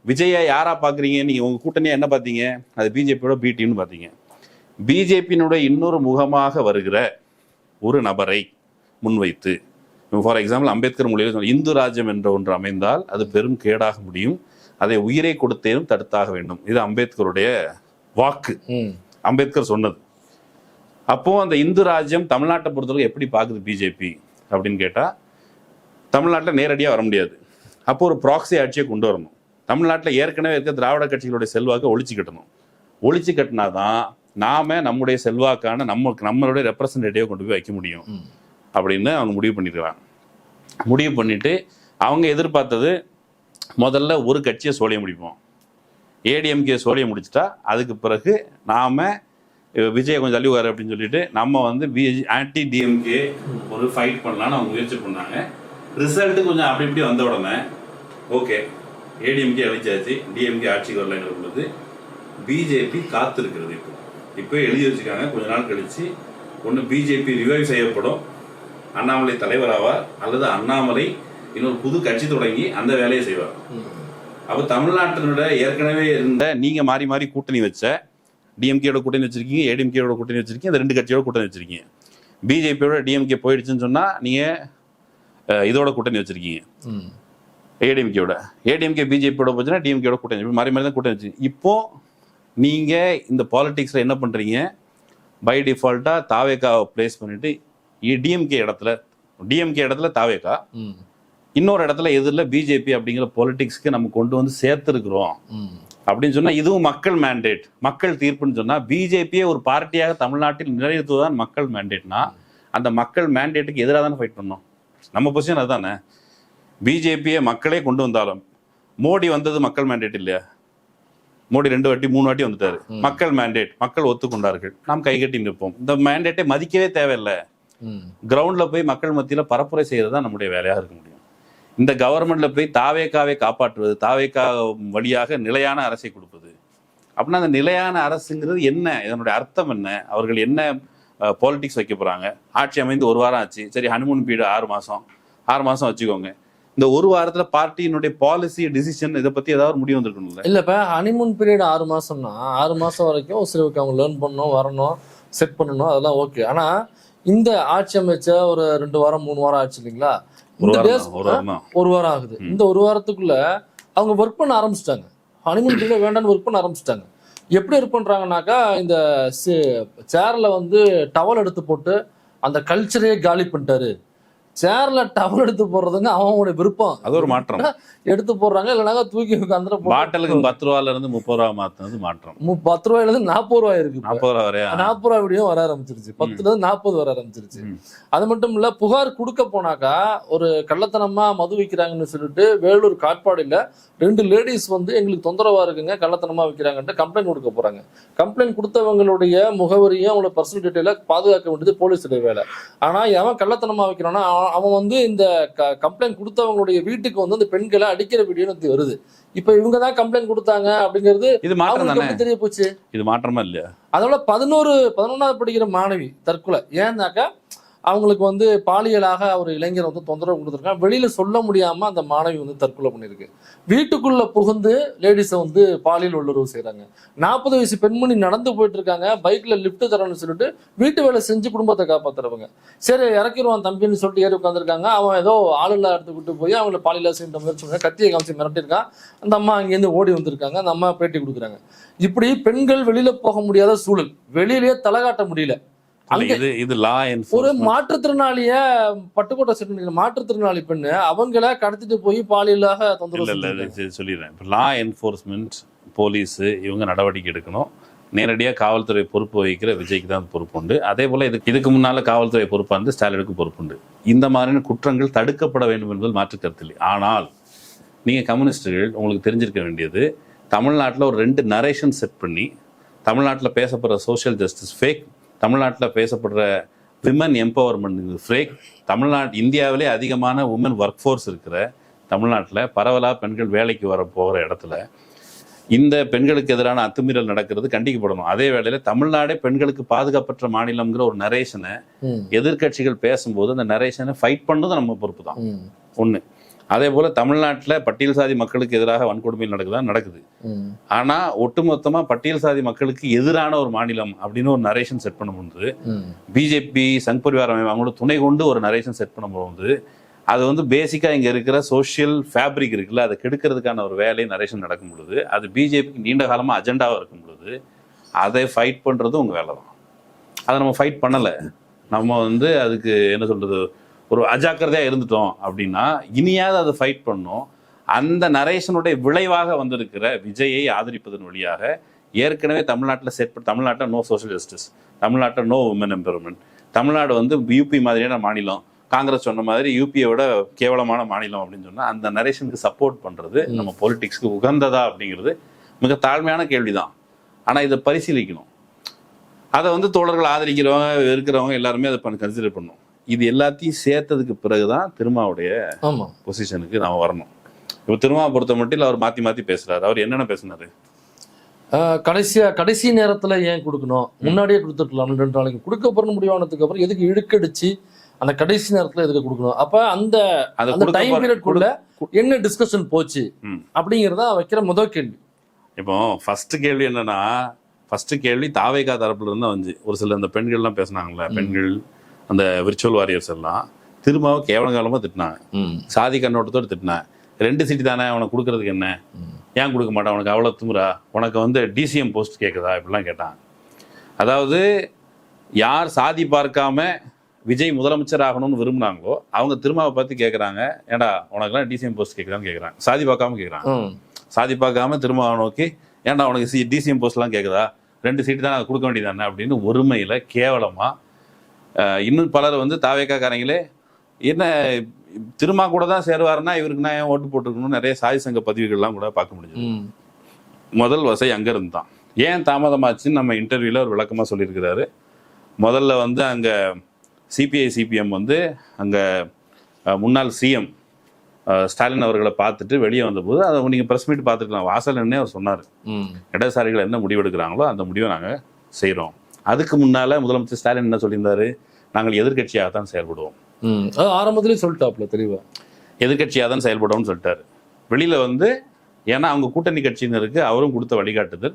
விஜயை யாரா பாக்குறீங்க நீங்க? உங்க கூட்டணியா என்ன பார்த்தீங்க? அது பிஜேபியோட பி டீம்னு பார்த்தீங்க. பிஜேபியினுடைய இன்னொரு முகமாக வருகிற ஒரு நபரை முன்வைத்து, ஃபார் எக்ஸாம்பிள் அம்பேத்கர் மொழியில் இந்து ராஜ்யம் என்ற ஒன்று அமைந்தால் அது பெரும் கேடாக முடியும், அதை உயிரை கொடுத்தேனும் தடுத்தாக வேண்டும். இது அம்பேத்கருடைய வாக்கு, அம்பேத்கர் சொன்னது. அப்போ அந்த இந்து ராஜ்யம் தமிழ்நாட்டை பொறுத்தவரை எப்படி பார்க்குது பிஜேபி அப்படின்னு கேட்டா, தமிழ்நாட்டில் நேரடியாக வர முடியாது. அப்போ ஒரு ப்ராக்ஸி ஆட்சியை கொண்டு வரணும். தமிழ்நாட்டில் ஏற்கனவே இருக்க திராவிட கட்சிகளுடைய செல்வாக்கை ஒழிச்சு கட்டணும். ஒழிச்சு கட்டினாதான் நாம நம்முடைய செல்வாக்கான நம்மளுடைய ரெப்ரசன்டேட்டிவை கொண்டு போய் வைக்க முடியும் அப்படின்னு அவங்க முடிவு பண்ணிருக்கிறாங்க. முடிவு பண்ணிட்டு அவங்க எதிர்பார்த்தது முதல்ல ஒரு கட்சியை சோழிய முடிப்போம், ஏடிஎம்கே சோழிய முடிச்சுட்டா அதுக்கு பிறகு நாம விஜய் கொஞ்சம் அழிவாரு அப்படின்னு சொல்லிட்டு நம்ம வந்து ஆன்டி டிஎம்கே ஒரு ஃபைட் பண்ணலான்னு அவங்க முயற்சி பண்ணாங்க. ரிசல்ட் கொஞ்சம் அப்படி இப்படி வந்த உடனே ஓகே, ஏடிஎம்கே அழிச்சாச்சு, டிஎம்கே ஆட்சிக்கு வரலைங்கிற பொழுது பிஜேபி காத்திருக்கிறது. இப்போ எழுதி வச்சுக்காங்க, கொஞ்ச நாள் கழிச்சு ஒன்று பிஜேபி ரிவைவ் செய்யப்படும், அண்ணாமலை தலைவராவார், அல்லது அண்ணாமலை இன்னொரு புது கட்சி தொடங்கி அந்த வேலையை செய்வார். அப்போ தமிழ்நாட்டினுடைய ஏற்கனவே இருந்த நீங்க மாறி மாறி கூட்டணி வச்ச டிஎம்கேயோட கூட்டணி வச்சிருக்கீங்க, ஏடிஎம்கேயோட கூட்டணி வச்சிருக்கீங்க, இந்த ரெண்டு கட்சியோட கூட்டணி வச்சிருக்கீங்க. பிஜேபியோட டிஎம்கே போயிடுச்சுன்னு சொன்னா நீங்க இதோட கூட்டணி வச்சிருக்கீங்க, ஏடிஎம்கேயோட. ஏடிஎம்கே பிஜேபியோட போச்சுன்னா டிஎம்கேயோட கூட்டணி, மாறி மாறி தான் கூட்டணி வச்சு. இப்போ நீங்க இந்த பாலிடிக்ஸ்ல என்ன பண்றீங்க, பை டிஃபால்ட்டா தாவேக்காவை பிளேஸ் பண்ணிட்டு டிஎம்கே இடத்துல தாவேக்கா, இன்னொரு இடத்துல எதிரில் பிஜேபி அப்படிங்கிற பாலிடிக்ஸ்க்கு நம்ம கொண்டு வந்து சேர்த்துருக்குறோம் அப்படின்னு சொன்னா இதுவும் மக்கள் மேண்டேட், மக்கள் தீர்ப்புன்னு சொன்னா, பிஜேபியை ஒரு பார்ட்டியாக தமிழ்நாட்டில் நிலைநிறுத்துவதுதான் மக்கள் மேண்டேட்னா, அந்த மக்கள் மேண்டேட்டுக்கு எதிராக தானே ஃபைட் பண்ணோம். நம்ம பொசிஷன் அதுதானே. பிஜேபியை மக்களே கொண்டு வந்தாலும் மோடி வந்தது மக்கள் மேண்டேட் இல்லையா? மோடி 2 வாட்டி 3 வாட்டி வந்துட்டாரு, மக்கள் மேண்டேட், மக்கள் ஒத்துக்கொண்டார்கள், நாம் கைகட்டி நிற்போம். இந்த மேண்டேட்டை மதிக்கவே தேவையில்லை, கிரவுண்ட்ல போய் மக்கள் மத்தியில பரப்புரை செய்யறது தான் நம்முடைய வேலையாக இருக்க முடியும். இந்த கவர்மெண்ட்ல போய் தாவேக்காவை காப்பாற்றுவது, தாவேக்கா வழியாக நிலையான அரசை கொடுப்பது அப்படின்னா, அந்த நிலையான அரசுங்கிறது என்ன, இதனுடைய அர்த்தம் என்ன, அவர்கள் என்ன பாலிடிக்ஸ் வைக்க போறாங்க? ஆட்சி அமைந்து 1 வாரம் ஆச்சு, சரி ஹனிமூன் பீரியட் 6 மாசம் வச்சுக்கோங்க. இந்த 1 வாரத்துல பார்ட்டியினுடைய பாலிசி டிசிஷன் இதை பத்தி ஏதாவது முடிவு வந்திருக்கணும்ல? இல்ல, இப்ப ஹனிமூன் பீரியட் 6 மாசம்னா 6 மாசம் வரைக்கும் சிலருக்கு அவங்க லேர்ன் பண்ணணும், வரணும், செட் பண்ணணும், அதெல்லாம் ஓகே. ஆனா இந்த ஆட்சி அமைச்ச ஒரு 2 வாரம் 3 வாரம் ஆச்சு இல்லைங்களா, இந்த டேஸ் ஒரு வாரம் தான். ஒரு வாரம் ஆகுது. இந்த ஒரு வாரத்துக்குள்ள அவங்க ஒர்க் பண்ண ஆரம்பிச்சிட்டாங்க. ஹனிமூன் பீரியட் வேண்டான்னு ஒர்க் பண்ண ஆரம்பிச்சிட்டாங்க. எப்படி ஒர்க் பண்றாங்கன்னாக்கா, இந்த சேர்ல வந்து டவல் எடுத்து போட்டு அந்த கல்ச்சரே காலி பண்ணிட்டாரு. சேர்ல டவல் எடுத்து போடுறதுங்க அவங்களுடைய விருப்பம். அது ஒரு மாற்றம். எடுத்து போடுறாங்க, இல்லைனாக்கா தூக்கி அந்த பாட்டிலுக்கு 10 ரூபாயில இருந்து 30 ரூபா மாத்தினது மாற்றம். 10 ரூபாயில இருந்து 40 ரூபாய் இருக்கு. 40 ரூபா வரையா? 40 ரூபாய் விடியும் வர ஆரம்பிச்சிருச்சு. 10ல இருந்து 40 வர ஆரம்பிச்சிருச்சு. அது மட்டும் இல்ல, புகார் கொடுக்க போனாக்கா ஒரு கள்ளத்தனமா மது விற்கிறாங்கன்னு சொல்லிட்டு வேலூர் காட்பாடியில 2 லேடிஸ் வந்து எங்களுக்கு தொந்தரவா இருக்குங்க, கள்ளத்தனமா விற்கிறாங்கன்ட்டு கம்ப்ளைண்ட் கொடுக்க போறாங்க. கம்ப்ளைண்ட் கொடுத்தவங்களுடைய முகவரியும் அவங்களோட பர்சனல் டீட்டெயில பாதுகாக்க வேண்டியது போலீஸுடைய வேலை. ஆனா எவன் கள்ளத்தனமா வைக்கிறான்னா, அவன் வந்து இந்த கம்ப்ளைண்ட் கொடுத்தவங்களுடைய வீட்டுக்கு வந்து இந்த பெண்களை அடிக்கிற வீடியோ வருது. இப்ப இவங்க தான் கம்ப்ளைண்ட் கொடுத்தாங்க அப்படிங்கிறது இது மாற்றம் தானே? தெரிய போச்சு. இது மாற்றமா இல்லையா? அதோட 11வது படிக்கிற மாணவி தற்கொலை. ஏன்னாக்கா அவங்களுக்கு வந்து பாலியலாக ஒரு இளைஞர் வந்து தொந்தரவு கொடுத்துருக்காங்க. வெளியில சொல்ல முடியாம அந்த மாணவி வந்து தற்கொலை பண்ணிருக்கு. வீட்டுக்குள்ள புகுந்து லேடிஸை வந்து பாலியல் வல்லுறவு செய்யறாங்க. 40 வயசு பெண்மணி நடந்து போயிட்டு இருக்காங்க, பைக்ல லிப்ட் தரணும்னு சொல்லிட்டு வீட்டு வேலை செஞ்சு குடும்பத்தை காப்பாத்துறவங்க. சரி இறக்கிடுவான் தம்பின்னு சொல்லிட்டு ஏறி உட்காந்துருக்காங்க. அவன் ஏதோ ஆளுல எடுத்துக்கிட்டு போய் அவங்களை பாலியலா செய்ய முயற்சி கத்தியை காமிச்சு மிரட்டிருக்கான். அந்த அம்மா அங்கேருந்து ஓடி வந்திருக்காங்க. அந்த அம்மா பேட்டி கொடுக்குறாங்க. இப்படி பெண்கள் வெளியில போக முடியாத சூழல், வெளியிலேயே தலை காட்ட முடியல. இது லா ஒரு மாற்றுத்திறனாளிய பட்டுக்கோட்டை செட்டு மாற்றுத்திறனாளி பெண்ணு அவங்கள கடத்திட்டு போய் பாலியலாக தொந்தரவு சொல்லிடுறேன். இப்போ லா என்ஃபோர்ஸ்மெண்ட், போலீஸ் இவங்க நடவடிக்கை எடுக்கணும். நேரடியாக காவல்துறை பொறுப்பு வகிக்கிற விஜய்க்கு தான் பொறுப்பு உண்டு. அதே போல இதுக்கு முன்னால காவல்துறை பொறுப்பாக இருந்து ஸ்டாலினுக்கு பொறுப்பு உண்டு. இந்த மாதிரியான குற்றங்கள் தடுக்கப்பட வேண்டும் என்பது மாற்று கருத்தில்லை. ஆனால் நீங்கள் கம்யூனிஸ்டுகள் உங்களுக்கு தெரிஞ்சிருக்க வேண்டியது, தமிழ்நாட்டில் ஒரு 2 நரேஷன் செட் பண்ணி தமிழ்நாட்டில் பேசப்படுற சோஷியல் ஜஸ்டிஸ் ஃபேக், தமிழ்நாட்டில் பேசப்படுற விமன் எம்பவர்மெண்ட் ஃபேக், இந்தியாவிலே அதிகமான உமன் ஒர்க் ஃபோர்ஸ் இருக்கிற தமிழ்நாட்டில் பரவலாக பெண்கள் வேலைக்கு போகிற இடத்துல இந்த பெண்களுக்கு எதிரான அத்துமீறல் நடக்கிறது கண்டிக்கப்படணும். அதே வேளையில் தமிழ்நாடே பெண்களுக்கு பாதுகாப்பற்ற மாநிலம்ங்கிற ஒரு நரேஷனை எதிர்கட்சிகள் பேசும்போது அந்த நரேஷனை ஃபைட் பண்ணது நம்ம பொறுப்பு தான் ஒன்று. அதே போல தமிழ்நாட்டில் பட்டியல் சாதி மக்களுக்கு எதிராக வன்கொடுமை நடக்குது. ஆனா ஒட்டுமொத்தமா பட்டியல் சாதி மக்களுக்கு எதிரான ஒரு மாநிலம் அப்படின்னு ஒரு நரேஷன் செட் பண்ணும்போது, பிஜேபி சங் பரிவார் அவங்களோட துணை கொண்டு ஒரு நரேஷன் செட் பண்ணும்போது, அது வந்து பேசிக்கா இங்க இருக்கிற சோசியல் ஃபேப்ரிக் இருக்குல்ல, அதை கெடுக்கிறதுக்கான ஒரு வேலை நரேஷன் நடக்கும் பொழுது, அது பிஜேபிக்கு நீண்ட காலமா அஜெண்டாவா இருக்கும் பொழுது அதை ஃபைட் பண்றது உங்க வேலை தான். அதை நம்ம ஃபைட் பண்ணலை. நம்ம வந்து அதுக்கு என்ன சொல்றது, ஒரு அஜாக்கிரதையாக இருந்துட்டோம் அப்படின்னா இனியாவது அதை ஃபைட் பண்ணோம். அந்த நரேஷனுடைய விளைவாக வந்திருக்கிற விஜயை ஆதரிப்பதன் வழியாக ஏற்கனவே தமிழ்நாட்டில் நோ சோஷியல் ஜஸ்டிஸ், தமிழ்நாட்டில் நோ உமன் எம்பவர்மெண்ட், தமிழ்நாடு வந்து யூபி மாதிரியான மாநிலம், காங்கிரஸ் சொன்ன மாதிரி யூபியை விட கேவலமான மாநிலம் அப்படின்னு சொன்னால் அந்த நரேஷனுக்கு சப்போர்ட் பண்ணுறது நம்ம பொலிட்டிக்ஸ்க்கு உகந்ததா அப்படிங்கிறது மிக தாழ்மையான கேள்விதான். ஆனால் இதை பரிசீலிக்கணும். அதை வந்து தோழர்கள் ஆதரிக்கிறவங்க இருக்கிறவங்க எல்லாருமே அதை கன்சிடர் பண்ணணும். இது எல்லாத்தையும் சேர்த்ததுக்கு பிறகுதான் திருமாவுடைய பொசிஷனுக்கு நாம வரணும். இப்போ திருமாவை பொறுத்த மட்டும் அவர் மாத்தி பேசுறாரு. அவர் என்னென்ன பேசினாரு? கடைசி நேரத்துல ஏன் கொடுக்கணும், முன்னாடியே கொடுத்துருக்கலாம். 2 நாளைக்கு கொடுக்க போற முடிவானதுக்கு அப்புறம் எதுக்கு இழுக்கடிச்சு அந்த கடைசி நேரத்துல எதுக்கு கொடுக்கணும்? அப்ப அந்த டைம் பீரியட்குள்ள என்ன டிஸ்கஷன் போச்சு அப்படிங்கிறத வைக்கிற முதல் கேள்வி. இப்போ ஃபர்ஸ்ட் கேள்வி என்னன்னா, தாவேகா தரப்புல இருந்தா வந்து ஒரு சில அந்த பெண்கள்லாம் பேசினாங்கல்ல, பெண்கள் அந்த விர்ச்சுவல் வாரியர்ஸ் எல்லாம் திருமாவை கேவலங்காலமாக திட்டினாங்க, சாதி கண்ணோட்டத்தோடு திட்டினாங்க. 2 சீட்டு தானே அவனை கொடுக்கறதுக்கு என்ன, ஏன் கொடுக்க மாட்டான், உனக்கு அவ்வளோ துமுறா, உனக்கு வந்து டிசிஎம் போஸ்ட் கேட்குதா, இப்படிலாம் கேட்டாங்க. அதாவது யார் சாதி பார்க்காம விஜய் முதலமைச்சர் ஆகணும்னு விரும்புனாங்களோ அவங்க திருமாவை பார்த்து கேட்குறாங்க, ஏண்டா உனக்குலாம் டிசிஎம் போஸ்ட் கேட்குறான்னு கேட்குறாங்க. சாதி பார்க்காம கேட்குறாங்க. சாதி பார்க்காம திருமாவை நோக்கி, ஏன்டா உனக்கு டிசிஎம் போஸ்ட்லாம் கேட்குதா, 2 சீட்டு தான் கொடுக்க வேண்டியதானே அப்படின்னு ஒருமையில் கேவலமாக. இன்னும் பலர் வந்து தாவேக்காரங்களே என்ன திருமா கூட தான் சேருவாருன்னா இவருக்கு நான் ஏன் ஓட்டு போட்டுருக்கணும்னு நிறைய சாதி சங்க பதிவுகள்லாம் கூட பார்க்க முடிஞ்சது. முதல் வசை அங்கே இருந்தான். ஏன் தாமதமாச்சுன்னு நம்ம இன்டர்வியூவில் ஒரு விளக்கமாக சொல்லியிருக்கிறாரு. முதல்ல வந்து அங்கே சிபிஐ சிபிஎம் வந்து அங்கே முன்னாள் சிஎம் ஸ்டாலின் அவர்களை பார்த்துட்டு வெளியே வந்தபோது அதை நீங்கள் ப்ரெஸ் மீட் பார்த்துக்கலாம், வாசல் என்னே அவர் சொன்னார், இடதுசாரிகள் என்ன முடிவெடுக்கிறாங்களோ அந்த முடிவை நாங்கள் செய்கிறோம். அதுக்கு முன்னால் முதலமைச்சர் ஸ்டாலின் என்ன சொல்லியிருந்தாரு, நாங்கள் எதிர்கட்சியாகத்தான் செயல்படுவோம். ஆரம்பத்திலே சொல்லிட்டாப்ல தெளிவா, எதிர்கட்சியாக தான் செயல்படுவோம்னு சொல்லிட்டாரு. வெளியில் வந்து ஏன்னா அவங்க கூட்டணி கட்சியினருக்கு அவரும் கொடுத்த வழிகாட்டுதல்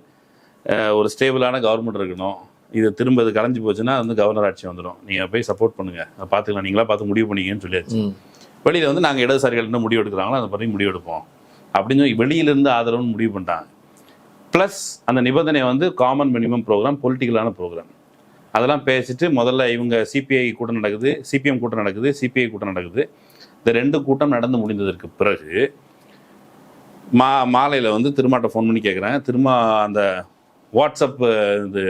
ஒரு ஸ்டேபிளான கவர்மெண்ட் இருக்கணும், இது திரும்ப இது கலைஞ்சு போச்சுன்னா வந்து கவர்னர் ஆட்சி வந்துடும், நீங்கள் போய் சப்போர்ட் பண்ணுங்கள், பார்த்துக்கலாம், நீங்களா பார்த்து முடிவு பண்ணிக்கன்னு சொல்லியாச்சு. வெளியில் வந்து நாங்கள் இடதுசாரிகள் என்ன முடிவு எடுக்கிறாங்களோ அதை பற்றி முடிவு எடுப்போம் அப்படின்னு சொல்லி வெளியிலேருந்து ஆதரவுன்னு முடிவு பண்ணிட்டாங்க. ப்ளஸ் அந்த நிபந்தனை வந்து காமன் மினிமம் ப்ரோக்ராம், பொலிட்டிக்கலான ப்ரோக்ராம். அதெல்லாம் பேசிட்டு முதல்ல இவங்க சிபிஐ கூட்டம் நடக்குது, சிபிஎம் கூட்டம் நடக்குது, சிபிஐ கூட்டம் நடக்குது. இந்த 2 கூட்டம் நடந்து முடிந்ததற்கு பிறகு மாலையில் வந்து திருமாட்ட ஃபோன் பண்ணி கேட்குறேன். திருமா அந்த வாட்ஸ்அப் இது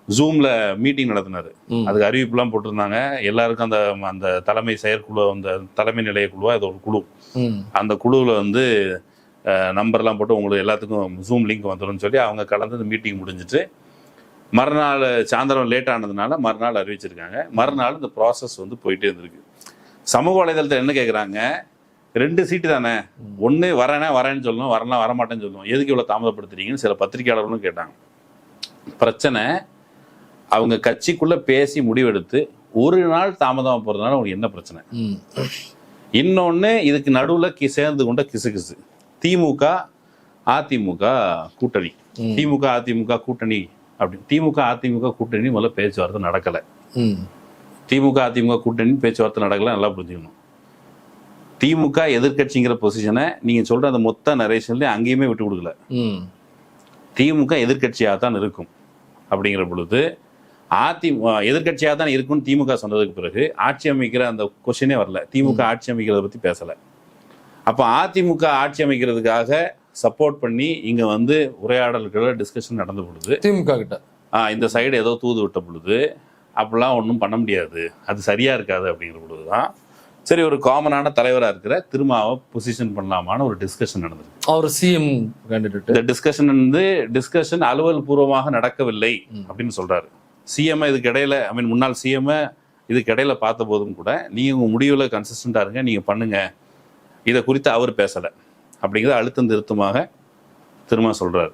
ஜூமில் மீட்டிங் நடத்தினார். அதுக்கு அறிவிப்புலாம் போட்டிருந்தாங்க. எல்லாருக்கும் அந்த அந்த தலைமை செயற்குழு, அந்த தலைமை நிலைய குழுவா இது ஒரு குழு, அந்த குழுவில் வந்து நம்பர்லாம் போட்டு உங்களுக்கு எல்லாத்துக்கும் ஜூம் லிங்க் வந்துடும்னு சொல்லி அவங்க கலந்து இந்த மீட்டிங் முடிஞ்சிட்டு மறுநாள் சாயந்தரம் லேட் ஆனதுனால மறுநாள் அறிவிச்சிருக்காங்க. மறுநாள் இந்த ப்ராசஸ் வந்து போயிட்டே இருந்திருக்கு. சமூக வலைதளத்தில் என்ன கேட்குறாங்க, 2 சீட்டு தானே, ஒன்று வரேன்னு சொல்லணும், வரலாம் வரமாட்டேன்னு சொல்லணும், எதுக்கு இவ்வளோ தாமதப்படுத்துறீங்கன்னு சில பத்திரிகையாளர்களும் கேட்டாங்க. பிரச்சனை அவங்க கட்சிக்குள்ளே பேசி முடிவெடுத்து ஒரு நாள் தாமதமாக போகிறதுனால அவங்களுக்கு என்ன பிரச்சனை. இன்னொன்று இதுக்கு நடுவில் சேர்ந்து கொண்ட கிசு திமுக அதிமுக கூட்டணி, திமுக அதிமுக கூட்டணி அப்படி திமுக அதிமுக கூட்டணி முதல்ல பேச்சுவார்த்தை நடக்கலை. திமுக அதிமுக கூட்டணி பேச்சுவார்த்தை நடக்கலை, நல்லா புரிஞ்சுக்கணும். திமுக எதிர்கட்சிங்கிற பொசிஷனை நீங்கள் சொல்கிற அந்த மொத்த நரேஷன்லேயே அங்கேயுமே விட்டு கொடுக்கல. திமுக எதிர்கட்சியாக தான் இருக்கும் அப்படிங்கிற பொழுது எதிர்கட்சியாக தான் இருக்கும்னு திமுக சொன்னதுக்கு பிறகு ஆட்சி அமைக்கிற அந்த கொஸ்டினே வரல. திமுக ஆட்சி அமைக்கிறத பற்றி பேசலை. அப்போ அதிமுக ஆட்சி அமைக்கிறதுக்காக சப்போர்ட் பண்ணி இங்கே வந்து உரையாடல்கள டிஸ்கஷன் நடந்த பொழுது திமுக கிட்ட இந்த சைடு ஏதோ தூது விட்ட பொழுது அப்படிலாம் ஒன்றும் பண்ண முடியாது, அது சரியாக இருக்காது அப்படிங்கிற பொழுது தான் சரி ஒரு காமனான தலைவராக இருக்கிற திருமாவை பொசிஷன் பண்ணலாமான்னு ஒரு டிஸ்கஷன் நடந்திருக்கு. அவர் சிஎம் கேண்டிடேட். இந்த டிஸ்கஷன் அலுவல் பூர்வமாக நடக்கவில்லை அப்படின்னு சொல்றாரு. சிஎம் இதுக்கு இடையில முன்னாள் சிஎம் இதுக்கு இடையில பார்த்த போதும் கூட நீங்க உங்க முடிவுல கன்சிஸ்டண்டா இருங்க, நீங்க பண்ணுங்க, இதை குறித்து அவர் பேசலை அப்படிங்கிறத அழுத்தம் திருத்தமாக திரும்ப சொல்றாரு.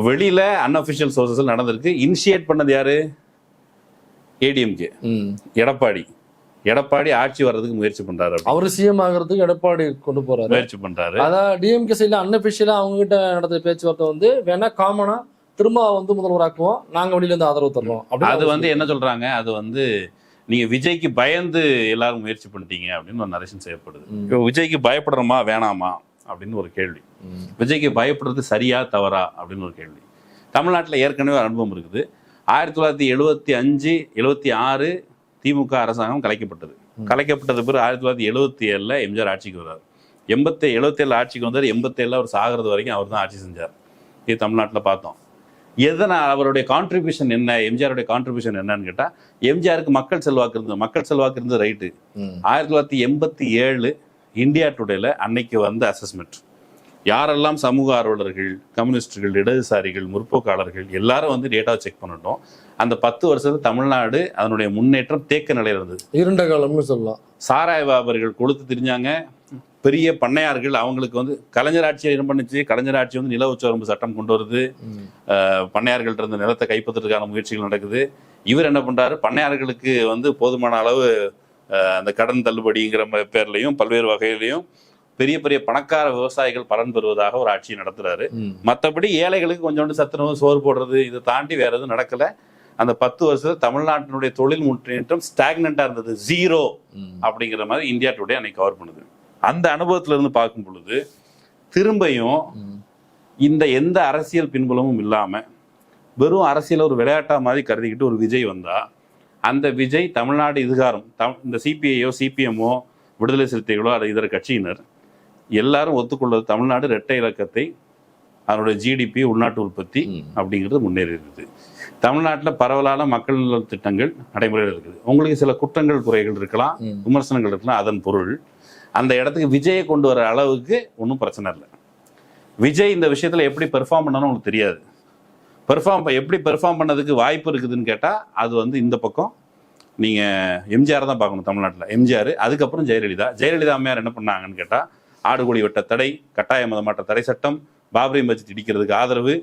வெளியில அன்அஃபிஷியல் சோர்சஸ் நடந்திருக்கு. இனிஷியேட் பண்ணது யாரு? ஏடிஎம்கே, எடப்பாடி ஆட்சி வர்றதுக்கு முயற்சி பண்றாரு. அவர் சிஎம் ஆகிறதுக்கு எடப்பாடி கொண்டு போறாரு, முயற்சி பண்றாரு. அதான் டிஎம்கே சைட்ல அன்அஃபிஷியலா அவங்க கிட்ட நடந்த பேச்சுவார்த்தை வந்து வேணா காமனா திரும்ப வந்து முதல்வராக்குவோம், நாங்க வெளியில இருந்து ஆதரவு தர்றோம். அது வந்து என்ன சொல்றாங்க, அது வந்து நீங்க விஜய்க்கு பயந்து எல்லாரும் முயற்சி பண்ணிட்டீங்க அப்படின்னு ஒரு நரேஷன் செய்யப்படுது. இப்போ விஜய்க்கு பயப்படுறோமா வேணாமா அப்படின்னு ஒரு கேள்வி. விஜய்க்கு பயப்படுறது சரியா தவறா அப்படின்னு ஒரு கேள்வி. தமிழ்நாட்டில் ஏற்கனவே அனுபவம் இருக்குது. 1975, 76 திமுக அரசாங்கம் கலைக்கப்பட்டது. கலைக்கப்பட்டது பிறகு 1977 எம்ஜிஆர் ஆட்சிக்கு வர்றாரு. 77 ஆட்சிக்கு வந்தார். 87 அவர் சாகிறது வரைக்கும் அவர் தான் ஆட்சி செஞ்சார். இது தமிழ்நாட்டில் பார்த்தோம். எதனால் அவருடைய கான்ட்ரிபியூஷன் என்ன, எம்ஜிஆருடைய கான்ட்ரிபியூஷன் என்னன்னு கேட்டால், எம்ஜிஆருக்கு மக்கள் செல்வாக்கு இருந்தது ரைட்டு. 1987 இந்தியா டுடேல அன்னைக்கு வந்த அசஸ்மெண்ட், யாரெல்லாம் சமூக ஆர்வலர்கள், கம்யூனிஸ்டுகள், இடதுசாரிகள், முற்போக்காளர்கள் எல்லாரும் வந்து டேட்டா செக் பண்ணட்டும். அந்த 10 வருஷத்துல தமிழ்நாடு அதனுடைய முன்னேற்றம் தேக்க நிலையில் இருந்தது. இருண்ட காலம்னு சொல்லலாம். சாராய வியாபாரிகள் கொளுத்து திரிஞ்சாங்க. பெரிய பண்ணையார்கள் அவங்களுக்கு வந்து கலைஞர் ஆட்சியை என்ன பண்ணுச்சு, கலைஞர் ஆட்சி வந்து நில உச்சவரம்பு சட்டம் கொண்டு வருது. பண்ணையார்கள்ட்ட இருந்த நிலத்தை கைப்பற்றுறதுக்கான முயற்சிகள் நடக்குது. இவர் என்ன பண்றாரு, பண்ணையார்களுக்கு வந்து போதுமான அளவு அந்த கடன் தள்ளுபடிங்கிற பேர்லையும் பல்வேறு வகையிலையும் பெரிய பெரிய பணக்கார விவசாயிகள் பலன் பெறுவதாக ஒரு ஆட்சியை நடத்துறாரு. மற்றபடி ஏழைகளுக்கு கொஞ்சோண்டு சத்துணவு, சோறு போடுறது, இதை தாண்டி வேற எதுவும் நடக்கல. அந்த 10 வருஷத்துல தமிழ்நாட்டினுடைய தொழில் முன்னேற்றம் ஸ்டாக்னண்டா இருந்தது, 0 அப்படிங்கிற மாதிரி இந்தியா டுடே அன்னைக்கு கவர் பண்ணுது. அந்த அனுபவத்துல இருந்து பார்க்கும் பொழுது திரும்பியும் இந்த எந்த அரசியல் பின்புலமும் இல்லாம வெறும் அரசியல ஒரு விளையாட்டா மாதிரி கருதிக்கிட்டு ஒரு விஜய் வந்தா, அந்த விஜய் தமிழ்நாடு இதுகாரம் இந்த சிபிஐயோ சிபிஎம்மோ விடுதலை சிறுத்தைகளோ அல்லது இதர கட்சியினர் எல்லாரும் ஒத்துக்கொள்வது தமிழ்நாடு இரட்டை இலக்கத்தை, அதனுடைய ஜிடிபி, உள்நாட்டு உற்பத்தி அப்படிங்கிறது முன்னேறி இருக்குது. தமிழ்நாட்டில் பரவலான மக்கள் நல திட்டங்கள் நடைமுறையில் இருக்குது. உங்களுக்கு சில குற்றங்கள் குறைகள் இருக்கலாம், விமர்சனங்கள் இருக்கலாம். அதன் பொருள் அந்த இடத்துக்கு விஜயை கொண்டு வர அளவுக்கு ஒன்றும் பிரச்சனை இல்லை. விஜய் இந்த விஷயத்தில் எப்படி பெர்ஃபார்ம் பண்ணணும்னு உங்களுக்கு தெரியாது. எப்படி பெர்ஃபார்ம் பண்ணதுக்கு வாய்ப்பு இருக்குதுன்னு கேட்டால் அது வந்து இந்த பக்கம் நீங்கள் எம்ஜிஆர் தான் பார்க்கணும். தமிழ்நாட்டில் எம்ஜிஆர், அதுக்கப்புறம் ஜெயலலிதா அம்மையார் என்ன பண்ணாங்கன்னு கேட்டால், ஆடுகோழி வெட்ட தடை, கட்டாய மதமாற்ற தடை சட்டம், பாபரி மஸ்ஜித் இடிக்கிறதுக்கு ஆதரவு,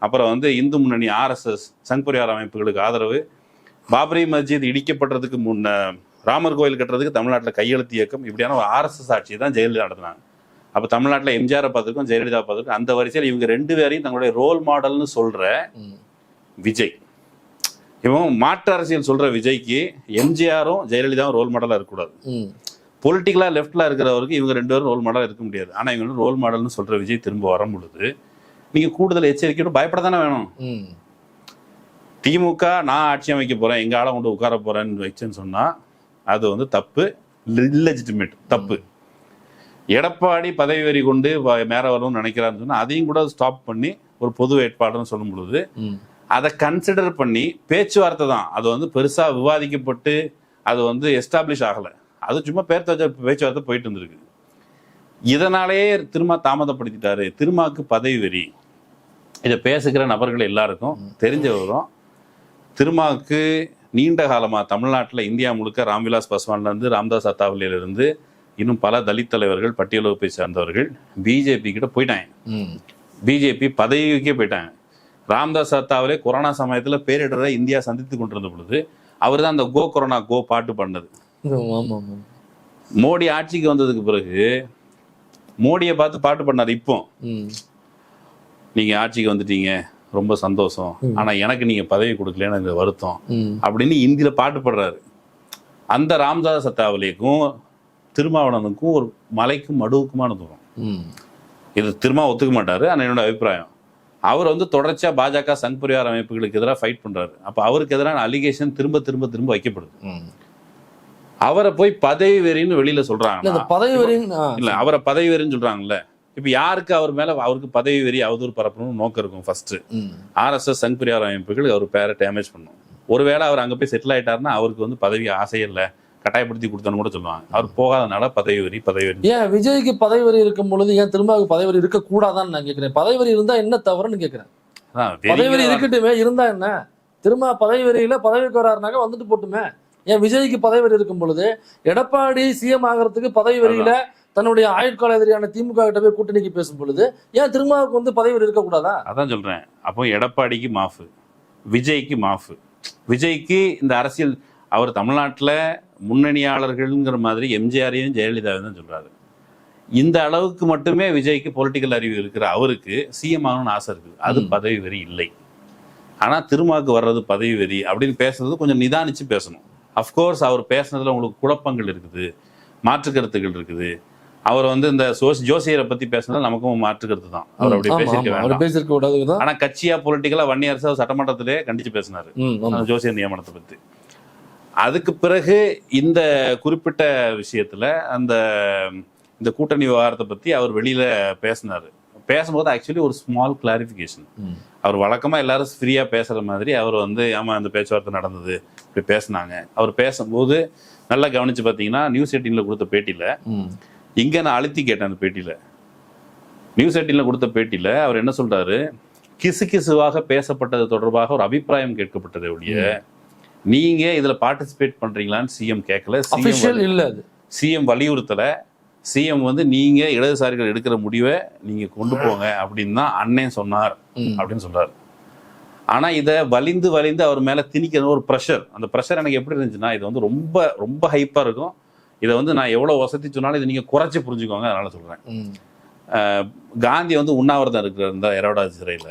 அப்புறம் வந்து இந்து முன்னணி ஆர்எஸ்எஸ் சங் பரிவார அமைப்புகளுக்கு ஆதரவு, பாபரி மஸ்ஜித் இடிக்கப்பட்டதுக்கு முன்ன ராமர் கோயில் கட்டுறதுக்கு தமிழ்நாட்டில் கையெழுத்து இயக்கம், இப்படியான ஒரு ஆர்எஸ்எஸ் ஆட்சியை தான் ஜெயலலிதா நடத்தினாங்க. அப்போ தமிழ்நாட்டில் எம்ஜிஆரை பார்த்துருக்கோம், ஜெயலலிதா பார்த்துருக்கோம். அந்த வரிசையில் இவங்க 2 பேரையும் தங்களுடைய ரோல் மாடல்னு சொல்ற விஜய், இவன் மாற்று அரசியல் சொல்ற விஜய்க்கு எம்ஜிஆரும் ஜெயலலிதாவும் ரோல் மாடலாக இருக்கக்கூடாது. பொலிட்டிக்கலாக லெஃப்டில் இருக்கிறவருக்கு இவங்க 2 பேரும் ரோல் மாடலாக இருக்க முடியாது. ஆனால் இவங்க ரோல் மாடல்னு சொல்கிற விஜய் திரும்ப வரும் பொழுது நீங்கள் கூடுதல் எச்சரிக்கையோடு பயப்பட தானே வேணும். திமுக நான் ஆட்சி அமைக்க போகிறேன், எங்கள் ஆளை கொண்டு உட்கார போகிறேன்னு வச்சுன்னு சொன்னால் அது வந்து தப்பு, இல்லெஜிட்டிமேட், தப்பு. எடப்பாடி பதவி வெறி கொண்டு மேலே வரணும்னு நினைக்கிறான்னு சொன்னால் அதையும் கூட ஸ்டாப் பண்ணி ஒரு பொது வேட்பாளர்னு சொல்லும் பொழுது அதை கன்சிடர் பண்ணி பேச்சுவார்த்தை தான், அது வந்து பெருசாக விவாதிக்கப்பட்டு அது வந்து எஸ்டாப்ளிஷ் ஆகலை, அது சும்மா பேச்சுவார்த்தை போயிட்டு இருந்திருக்கு. இதனாலேயே திரும்ப தாமதப்படுத்திட்டாரு. திருமாவுக்கு பதவி வெறி இதை பேசுகிற நபர்கள் எல்லாருக்கும் தெரிஞ்ச வரும். திருமாவுக்கு நீண்ட காலமாக தமிழ்நாட்டில் இந்தியா முழுக்க ராம்விலாஸ் பாஸ்வான்லேருந்து ராம்தாஸ் அத்தாவலேருந்து இன்னும் பல தலித் தலைவர்கள் பட்டியல் வகுப்பை சார்ந்தவர்கள் பிஜேபி கிட்ட போயிட்டாங்க. பிஜேபி பதவிக்கே போயிட்டாங்க. ராம்தாஸ் அத்தாவலே கொரோனா சமயத்தில் பேரிடரை இந்தியா சந்தித்து கொண்டிருந்த பொழுது அவர் தான் அந்த கோ கொரோனா கோ பாட்டு பண்ணது. மோடி ஆட்சிக்கு வந்ததுக்கு பிறகு மோடியை பார்த்து பாட்டு பண்ணார். இப்போ நீங்க ஆட்சிக்கு வந்துட்டீங்க, ரொம்ப சந்தோஷம், ஆனா எனக்கு நீங்க பதவி கொடுக்கலன்னு எனக்கு வருத்தம் அப்படின்னு இந்தியில பாட்டு பாடுறாரு. அந்த ராம்தாஸ் அத்தாவலேக்கும் திருமாவளவனுக்கும் ஒரு மலைக்கும் மடுவுக்குமான தூரம். இது திரும்ப ஒத்துக்க மாட்டாரு. ஆனால் என்னோட அபிப்பிராயம், அவர் வந்து தொடர்ச்சியா பாஜக சங் பரிவார அமைப்புகளுக்கு எதிராக ஃபைட் பண்றாரு. அப்ப அவருக்கு எதிரான அலிகேஷன் திரும்ப திரும்ப திரும்ப வைக்கப்படுது. அவரை போய் பதவி வெறின்னு வெளியில சொல்றாங்க. இல்ல அவரை பதவி வெறின்னு சொல்றாங்கல்ல. இப்ப யாருக்கு அவர் மேல அவருக்கு பதவி வெறி அவதூறு பரப்பணும்னு நோக்கம் இருக்கும். ஃபர்ஸ்ட் RSS சங் பரிவார அமைப்புகள் அவர் பேரை டேமேஜ் பண்ணும். ஒருவேளை அவர் அங்க போய் செட்டில் ஆயிட்டாருன்னா அவருக்கு வந்து பதவி ஆசையே இல்லை, கட்டாயப்படுத்தி கொடுத்தான்னு கூட சொல்லுவாங்க. அவர் போகாதனால பதவி வெறி. ஏன் விஜய்க்கு பதவி வரி இருக்கும் பொழுது ஏன் திரும்ப பதவி வரி இருக்க கூடாதான்னு நான் கேட்கிறேன். பதவி வரி இருந்தா என்ன தவறுன்னு கேட்கிறேன். பதவி வரி இருக்கட்டுமே, இருந்தா என்ன, திரும்ப பதவி வரியில பதவிக்கு வராருனாக்க வந்துட்டு போட்டுமே. ஏன் விஜய்க்கு பதவி வரி இருக்கும் பொழுது எடப்பாடி சிஎம் ஆகிறதுக்கு பதவி வரியில தன்னுடைய ஆயுட்கால எதிரியான திமுக கிட்ட போய் கூட்டணிக்கு பேசும் பொழுது ஏன் திருமாவுக்கு வந்து பதவி வரி இருக்கக்கூடாதா? அதான் சொல்றேன். அப்போ எடப்பாடிக்கு மாஃபு, விஜய்க்கு மாஃபு. விஜய்க்கு இந்த அரசியல் அவர் தமிழ்நாட்டில் முன்னணியாளர்கள்ங்கிற மாதிரி எம்ஜிஆரையும் ஜெயலலிதாவையும் தான் சொல்றாரு. இந்த அளவுக்கு மட்டுமே விஜய்க்கு பொலிட்டிக்கல் அறிவு இருக்கிற அவருக்கு சிஎம் ஆகணும்னு ஆசை இருக்குது. அது பதவி வெறி இல்லை. ஆனால் திருமாவுக்கு வர்றது பதவி வெறி அப்படின்னு பேசுறது கொஞ்சம் நிதானிச்சு பேசணும். அஃப்கோர்ஸ் அவர் பேசுனதுல உங்களுக்கு குழப்பங்கள் இருக்குது, மாற்று கருத்துக்கள் இருக்குது. அவர் வந்து இந்த ஜோசியரை பத்தி பேசுனது நமக்கும் மாற்று கருத்து தான். அவர் அப்படி பேசியிருக்க வேண்டாம். ஆனா கட்சியா பொலிட்டிக்கலா வன்னியரசு அவர் சட்டமன்றத்திலே கண்டிச்சு பேசினாரு ஜோசியர் நியமனத்தை பத்தி. அதுக்கு பிறகு இந்த குறிப்பிட்ட விஷயத்துல இந்த கூட்டணி விவகாரத்தை பத்தி அவர் வெளியில பேசினாரு. பேசும்போது ஆக்சுவலி ஒரு ஸ்மால் கிளாரிஃபிகேஷன். அவர் வழக்கமா எல்லாரும் ஃப்ரீயா பேசுற மாதிரி அவர் வந்து ஆமா அந்த பேச்சுவார்த்தை நடந்தது இப்படி பேசினாங்க. அவர் பேசும்போது நல்லா கவனிச்சு பார்த்தீங்கன்னா நியூஸ் 18ல கொடுத்த பேட்டியில, இங்க நான் அழுத்தி கேட்டேன் அந்த பேட்டியில, நியூஸ் 18ல கொடுத்த பேட்டியில அவர் என்ன சொல்றாரு, கிசுகிசுவாக பேசப்பட்டது தொடர்பாக ஒரு அபிப்பிராயம் கேட்கப்பட்டதை ஒழிய நீங்க இதுல பார்ட்டிசிபேட் பண்றீங்களான்னு சிஎம் கேட்கல, சிஎம் வலியுறுத்தல. சிஎம் வந்து நீங்க இடதுசாரிகள் எடுக்கிற முடிவை நீங்க கொண்டு போங்க அப்படின்னு தான் அண்ணன் சொன்னார் அப்படின்னு சொல்றாரு. ஆனா இதை வலிந்து அவர் மேல திணிக்கிற ஒரு ப்ரெஷர், அந்த ப்ரெஷர் எனக்கு எப்படி இருந்துச்சுன்னா, இது வந்து ரொம்ப ரொம்ப ஹைப்பா இருக்கும். இதை வந்து நான் எவ்வளவு வசதி சொன்னாலும் இதை நீங்க குறைச்சி புரிஞ்சுக்கோங்க. அதனால சொல்றேன். காந்தி வந்து உண்ணாவிரதம் இருக்கிற இந்த எரோடா சிறையில,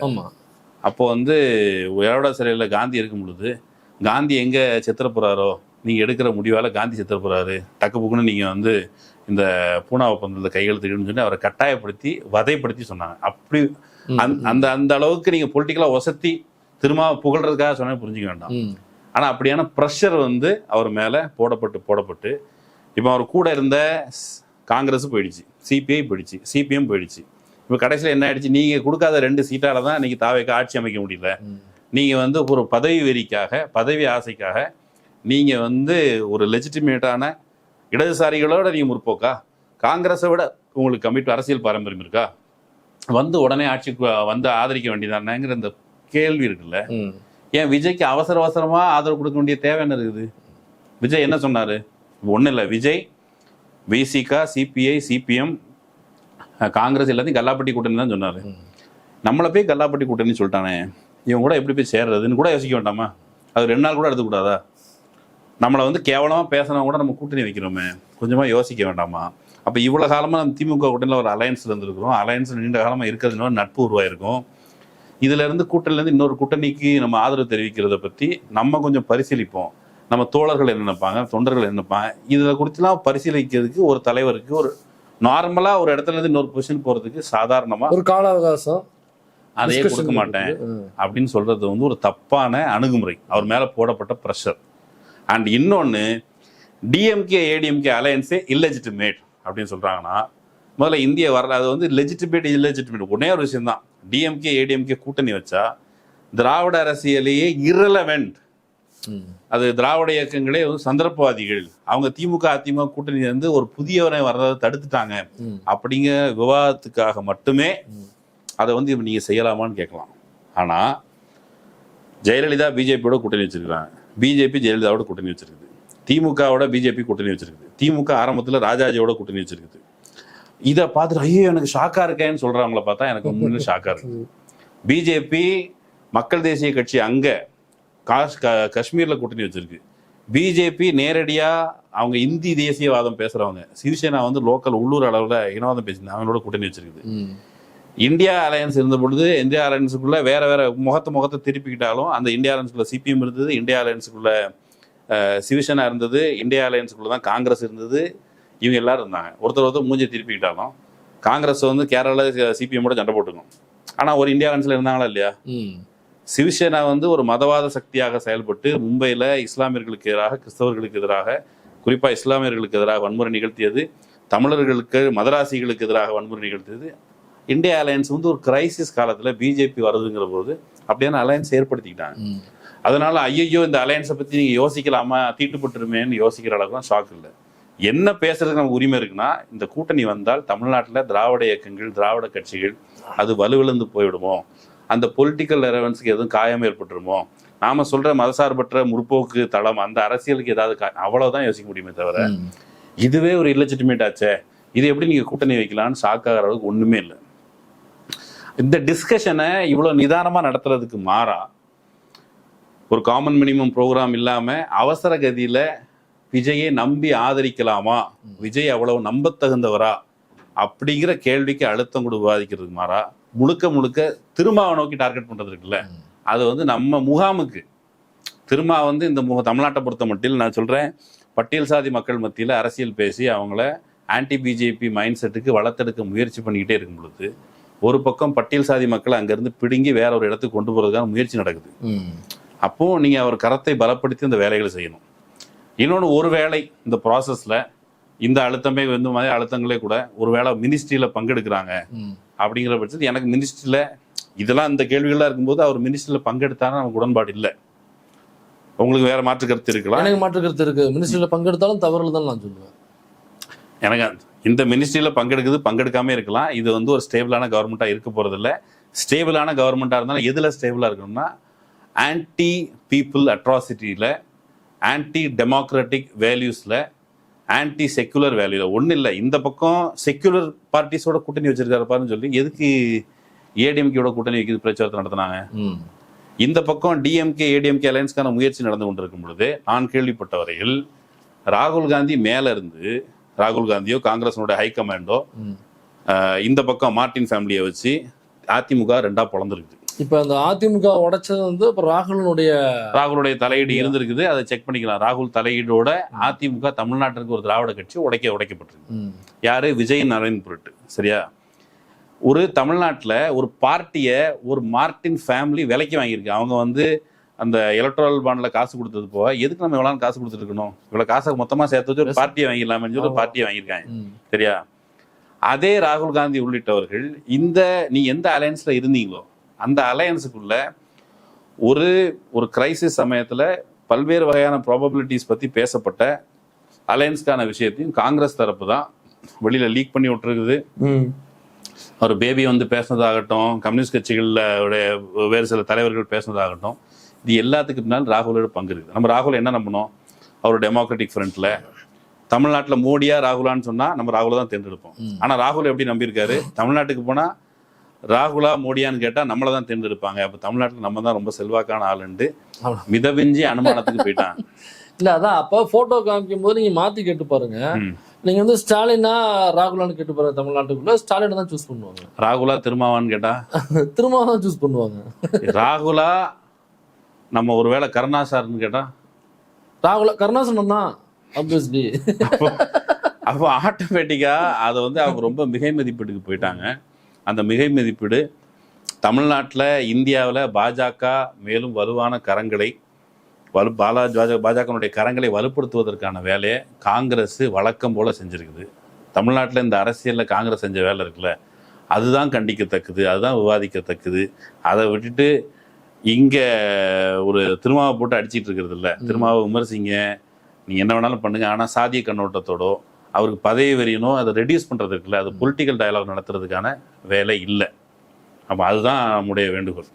அப்போ வந்து எரோடா சிறையில காந்தி இருக்கும் பொழுது காந்தி எங்க செத்துற போறாரோ நீங்க எடுக்கிற முடிவால காந்தி செத்துற போறாரு, டக்கு புக்குன்னு நீங்க வந்து இந்த பூனா ஒப்பந்தத்தில் கையெழுத்துக்கணும்னு சொல்லி அவரை கட்டாயப்படுத்தி வதைப்படுத்தி சொன்னாங்க. அப்படி அந்த அந்த அளவுக்கு நீங்க பொலிட்டிக்கலா வசதி திரும்ப புகழ்றதுக்காக சொன்ன புரிஞ்சுக்க வேண்டாம். ஆனா அப்படியான ப்ரெஷர் வந்து அவர் மேல போடப்பட்டு இப்போ அவர் கூட இருந்த காங்கிரஸ் போயிடுச்சு, சிபிஐ போயிடுச்சு, சிபிஎம் போயிடுச்சு. இப்போ கடைசியில் என்ன ஆயிடுச்சு, நீங்க கொடுக்காத 2 சீட்டால தான் இன்னைக்கு தாவேக்கு ஆட்சி அமைக்க முடியல. நீங்க வந்து ஒரு பதவி வெறிக்காக, பதவி ஆசைக்காக நீங்க வந்து ஒரு லெஜிட்டிமேட்டான இடதுசாரிகளோட நீங்க முற்போக்கா, காங்கிரஸை விட உங்களுக்கு அரசியல் பாரம்பரியம் இருக்கா, வந்து உடனே ஆட்சிக்கு வந்து ஆதரிக்க வேண்டியதானேங்கிற இந்த கேள்வி இருக்குல்ல. ஏன் விஜய்க்கு அவசரமா ஆதரவு கொடுக்க வேண்டிய தேவை என்ன இருக்குது? விஜய் என்ன சொன்னாரு? ஒன்றும் இல்லை, விஜய் விசிகா, சிபிஐ, சிபிஎம், காங்கிரஸ் எல்லாத்தையும் கல்லாப்பட்டி கூட்டணி தான் சொன்னாரு. நம்மளை போய் கல்லாப்பட்டி கூட்டணி சொல்லிட்டானே, இவங்க கூட எப்படி போய் சேர்றதுன்னு கூட யோசிக்க வேண்டாமா? அது 2 நாள் கூட எடுத்துக்கூடாதா? நம்மளை வந்து கேவலமாக பேசினா கூட நம்ம கூட்டணி வைக்கிறோமே, கொஞ்சமாக யோசிக்க வேண்டாமா? அப்போ இவ்வளோ காலமாக நம்ம திமுக கூட்டணியில் ஒரு அலையன்ஸில் இருந்துருக்கிறோம். அலையன்ஸ் நீண்ட காலமாக இருக்கிறதுனால நட்பு உருவாயிருக்கும். இதுலேருந்து கூட்டணிலேருந்து இன்னொரு கூட்டணிக்கு நம்ம ஆதரவு தெரிவிக்கிறத பற்றி நம்ம கொஞ்சம் பரிசீலிப்போம். நம்ம தோழர்கள் என்ன நினைப்பாங்க, தொண்டர்கள் என்ன நினைப்பாங்க, இதில் குறித்துலாம் பரிசீலிக்கிறதுக்கு ஒரு தலைவருக்கு ஒரு நார்மலா ஒரு இடத்துல இருந்து இன்னொரு பொசிஷன் போறதுக்கு சாதாரணமா ஒரு கால அவகாசம் அதையே கொடுக்க மாட்டேன் அப்படின்னு சொல்றது வந்து ஒரு தப்பான அணுகுமுறை, அவர் மேல போடப்பட்ட ப்ரெஷர். அண்ட் இன்னொன்னு, டிஎம்கே ஏடிஎம்கே அலையன்ஸே இல்லெஜிட்டிமேட் அப்படின்னு சொல்றாங்கன்னா, முதல்ல இந்திய வரல, அது வந்து லெஜிட்டிமேட் இல்லெஜிட்டிமேட் ஒன்னே ஒரு விஷயம் தான். டிஎம்கே ஏடிஎம்கே கூட்டணி வச்சா திராவிட அரசியலையே இரலவெண்ட், அது திராவிட இயக்கங்களே வந்து சந்தர்ப்பவாதிகள், அவங்க திமுக அதிமுக கூட்டணி வந்து ஒரு புதியவரை வர்றதை தடுத்துட்டாங்க அப்படிங்கிற விவாதத்துக்காக மட்டுமே அதை வந்து நீங்க செய்யலாமான்னு கேட்கலாம். ஆனா ஜெயலலிதா பிஜேபியோட கூட்டணி வச்சிருக்காங்க, பிஜேபி ஜெயலலிதாவோட கூட்டணி வச்சிருக்குது, திமுகவோட பிஜேபி கூட்டணி வச்சிருக்குது, திமுக ஆரம்பத்துல ராஜாஜியோட கூட்டணி வச்சிருக்குது. இதை பார்த்துட்டு ஐயோ எனக்கு ஷாக்கா இருக்கேன்னு சொல்றவங்கள பார்த்தா எனக்கு முன்ன ஷாக்கா இருக்கு. பிஜேபி மக்கள் தேசிய கட்சி அங்க காஷ்மீர்ல கூட்டணி வச்சிருக்கு, பிஜேபி நேரடியா அவங்க இந்தி தேசியவாதம் பேசுறவங்க, சிவசேனா வந்து லோக்கல் உள்ளூர் அளவுல இனவாதம் பேசினாங்க, அவங்களோட கூட்டணி வச்சிருக்குது. இந்தியா அலையன்ஸ் இருந்த பொழுது இந்தியா அலையன்ஸுக்குள்ள வேற வேற முகத்தை திருப்பிக்கிட்டாலும் அந்த இந்தியா அலையன்ஸுக்குள்ள சிபிஎம் இருந்தது, இந்தியா அலையன்ஸுக்குள்ள சிவசேனா இருந்தது, இந்தியா அலையன்ஸுக்குள்ள தான் காங்கிரஸ் இருந்தது, இவங்க எல்லாரும் இருந்தாங்க. ஒருத்தர் மூஞ்சி திருப்பிக்கிட்டாலும் காங்கிரஸ் வந்து கேரளா சிபிஎம்மோட சண்டை போட்டுக்கும், ஆனா ஒரு இந்தியா அலையன்ஸ்ல இருந்தாங்களா இல்லையா? சிவசேனா வந்து ஒரு மதவாத சக்தியாக செயல்பட்டு மும்பையில் இஸ்லாமியர்களுக்கு எதிராக, கிறிஸ்தவர்களுக்கு எதிராக, குறிப்பாக இஸ்லாமியர்களுக்கு எதிராக வன்முறை நிகழ்த்தியது, தமிழர்களுக்கு மதராசிகளுக்கு எதிராக வன்முறை நிகழ்த்தியது. இந்தியா அலையன்ஸ் வந்து ஒரு கிரைசிஸ் காலத்தில் பிஜேபி வருதுங்கிற போது அப்படியான அலையன்ஸ் ஏற்படுத்திக்கிட்டாங்க. அதனால ஐயோ இந்த அலையன்ஸை பற்றி நீங்கள் யோசிக்கலாமா, தீட்டுப்பட்டுருமேன்னு யோசிக்கிற அளவுக்குலாம் ஷாக் இல்லை. என்ன பேசுறதுக்கு நமக்கு உரிமை இருக்குன்னா, இந்த கூட்டணி வந்தால் தமிழ்நாட்டில் திராவிட இயக்கங்கள், திராவிட கட்சிகள் அது வலுவிழந்து போய்விடுமோ, அந்த பொலிட்டிக்கல் ரெலவன்ஸுக்கு எதுவும் காயம் ஏற்பட்டுருமோ, நாம சொல்ற மதசார்பற்ற முற்போக்கு தளம் அந்த அரசியலுக்கு ஏதாவது அவ்வளவுதான் யோசிக்க முடியுமே தவிர, இதுவே ஒரு இல்லெஜிட்டிமேட் ஆச்சே, இது எப்படி நீங்க கூட்டணி வைக்கலாம்னு ஷாக்காகிற அளவுக்கு ஒண்ணுமே இல்லை. இந்த டிஸ்கஷனை இவ்வளவு நிதானமா நடத்துறதுக்கு மாறா ஒரு காமன் மினிமம் ப்ரோக்ராம் இல்லாம அவசர கதியில விஜயை நம்பி ஆதரிக்கலாமா, விஜய் அவ்வளவு நம்பத்தகுந்தவரா அப்படிங்கிற கேள்விக்கு அழுத்தம் கூட விவாதிக்கிறதுக்கு மாறா முழுக்க முழுக்க திருமாவை நோக்கி டார்கெட் பண்றது இருக்குல்ல, அது வந்து நம்ம முகாமுக்கு திருமா வந்து இந்த தமிழ்நாட்டை பொறுத்த மட்டில் நான் சொல்றேன், பட்டியல் சாதி மக்கள் மத்தியில் அரசியல் பேசி அவங்கள ஆன்டி பிஜேபி மைண்ட் செட்டுக்கு வளர்த்தெடுக்க முயற்சி பண்ணிக்கிட்டே இருக்கும் பொழுது, ஒரு பக்கம் பட்டியல் சாதி மக்களை அங்கிருந்து பிடுங்கி வேற ஒரு இடத்துக்கு கொண்டு போறதுக்கான முயற்சி நடக்குது. அப்போ நீங்க அவர் கரத்தை பலப்படுத்தி அந்த வேலைகளை செய்யணும். இன்னொன்று, ஒரு வேளை இந்த ப்ராசஸ்ல இந்த அழுத்தமே வந்து மாதிரி அழுத்தங்களே கூட ஒருவேளை மினிஸ்ட்ரியில பங்கெடுக்கிறாங்க அப்படிங்கிற பட்சத்தில் எனக்கு மினிஸ்ட்ரியில இதெல்லாம் இந்த கேள்விகள்லாம் இருக்கும்போது அவர் மினிஸ்ட்ரியில பங்கெடுத்தாலும் நமக்கு உடன்பாடு இல்லை. உங்களுக்கு வேற மாற்று கருத்து இருக்கலாம். எனக்கு மாற்று கருத்து இருக்கு. மினிஸ்ட்ரியில பங்கெடுத்தாலும் தவறுல தான் நான் சொல்லுவேன். எனக்கு இந்த மினிஸ்ட்ரியில பங்கெடுக்காம இருக்கலாம். இது வந்து ஒரு ஸ்டேபிளான கவர்மெண்டா இருக்க போறது இல்லை. ஸ்டேபிளான கவர்மெண்டா இருந்தாலும் எதுல ஸ்டேபிளா இருக்கணும்னா, ஆன்டி பீப்புள் அட்ராசிட்டியில, ஆன்டி டெமோக்ராட்டிக் வேல்யூஸ்ல, ஆன்டி செக்குலர் வேல்யூல. ஒன்றும் இல்லை, இந்த பக்கம் செக்குலர் பார்ட்டிஸோட கூட்டணி வச்சிருக்காரு பாருன்னு சொல்லி எதுக்கு ஏடிஎம்கேயோட கூட்டணி வைக்கிறது பிரச்சாரத்தை நடத்தினாங்க. இந்த பக்கம் டிஎம்கே ஏடிஎம்கே அலையன்ஸ்க்கான முயற்சி நடந்து கொண்டிருக்கும் பொழுது நான் கேள்விப்பட்ட வரையில் ராகுல் காந்தி மேல இருந்து, ராகுல் காந்தியோ காங்கிரஸோட ஹைகமாண்டோ இந்த பக்கம் மார்டின் ஃபேமிலியை வச்சு அதிமுக ரெண்டா பொழந்திருக்குது. இப்ப அந்த அதிமுக உடைச்சது வந்து ராகுலுடைய தலையீடு இருந்திருக்குது. அதை செக் பண்ணிக்கலாம். ராகுல் தலையீடோட அதிமுக தமிழ்நாட்டிற்கு ஒரு திராவிட கட்சி உடைக்கப்பட்டிருக்கு. யாரு? விஜய் நரேன் பொருட்டு. சரியா? ஒரு தமிழ்நாட்டில் ஒரு பார்ட்டியை ஒரு மார்டின் ஃபேமிலி விலைக்கு வாங்கியிருக்கு. அவங்க வந்து அந்த எலக்ட்ரல் பாண்ட்ல காசு கொடுத்தது போக எதுக்கு நம்ம எவ்வளவு காசு கொடுத்துட்டு இருக்கணும், இவ்வளவு காசை மொத்தமா சேர்த்து வச்சு ஒரு பார்ட்டியை வாங்கிடலாம்னு சொல்லி ஒரு பார்ட்டியை வாங்கியிருக்காங்க. சரியா? அதே ராகுல் காந்தி உள்ளிட்டவர்கள் நீ எந்த அலையன்ஸ்ல இருந்தீங்களோ அந்த அலையன்ஸுக்குள்ள ஒரு கிரைசிஸ் சமயத்துல பல்வேறு வகையான ப்ராபபிலிட்டிஸ் பத்தி பேசப்பட்ட அலையன்ஸ்க்கான விஷயத்தையும் காங்கிரஸ் தரப்பு தான் வெளியில லீக் பண்ணி விட்டுருக்குது. ஒரு பேபி வந்து பேசினதாகட்டும், கம்யூனிஸ்ட் கட்சிகளில் வேறு சில தலைவர்கள் பேசினதாகட்டும், இது எல்லாத்துக்கு பின்னால் ராகுலோட பங்கு இருக்குது. நம்ம ராகுல் என்ன நம்பணும்? அவர் டெமோக்ராட்டிக் ஃப்ரண்ட்ல தமிழ்நாட்டில் மோடியா ராகுலான்னு சொன்னா நம்ம ராகுலை தான் தேர்ந்தெடுப்போம். ஆனா ராகுல் எப்படி நம்பியிருக்காரு, தமிழ்நாட்டுக்கு போனா ராகுலா மோடியான்னு கேட்டா நம்மளை தான் தேர்ந்தெடுப்பாங்க, அப்ப தமிழ்நாட்டில் நம்ம தான் ரொம்ப செல்வாக்கான ஆளுண்டு மிதவிஞ்சி அனுமானத்துக்கு போயிட்டான். இல்ல அதான் அப்ப போட்டோ காமிக்கும் போது நீங்க மாத்தி கேட்டு பாருங்க. நீங்க வந்து ஸ்டாலினா ராகுலான்னு கேட்டு பாருங்க, தமிழ்நாட்டுக்குள்ள ஸ்டாலின் தான் சூஸ் பண்ணுவாங்க. ராகுலா திருமாவான்னு கேட்டா திருமாவா தான் சூஸ் பண்ணுவாங்க. ராகுலா நம்ம ஒருவேளை கருணா சார்னு கேட்டா ராகுல கருணாசனம் தான் ஆப்வியஸ்லி. அப்போ ஆட்டோமேட்டிக்கா அதை வந்து அவங்க ரொம்ப மிகை மதிப்பீடுக்கு போயிட்டாங்க. அந்த மிகை மதிப்பீடு தமிழ்நாட்டில் இந்தியாவில் பாஜக மேலும் வலுவான கரங்களை பாஜகனுடைய கரங்களை வலுப்படுத்துவதற்கான வேலையை காங்கிரஸ் வழக்கம் போல செஞ்சிருக்குது. தமிழ்நாட்டில் இந்த அரசியலில் காங்கிரஸ் செஞ்ச வேலை இருக்குல்ல, அதுதான் கண்டிக்கத்தக்கது, அதுதான் விவாதிக்கத்தக்கது. அதை விட்டுட்டு இங்கே ஒரு திருமாவை போட்டு அடிச்சிட்டு இருக்கிறது இல்லை. திருமாவை விமர்சிங்க, நீங்கள் என்ன வேணாலும் பண்ணுங்க, ஆனால் சாதிய கண்ணோட்டத்தோடோ அவருக்கு பதவி வெறியணும் அதை ரெடியூஸ் பண்ணுறது இருக்குல்ல, அது பொலிட்டிக்கல் டயலாக் நடத்துறதுக்கான வேலை இல்லை. அப்போ அதுதான் நம்முடைய வேண்டுகோள்.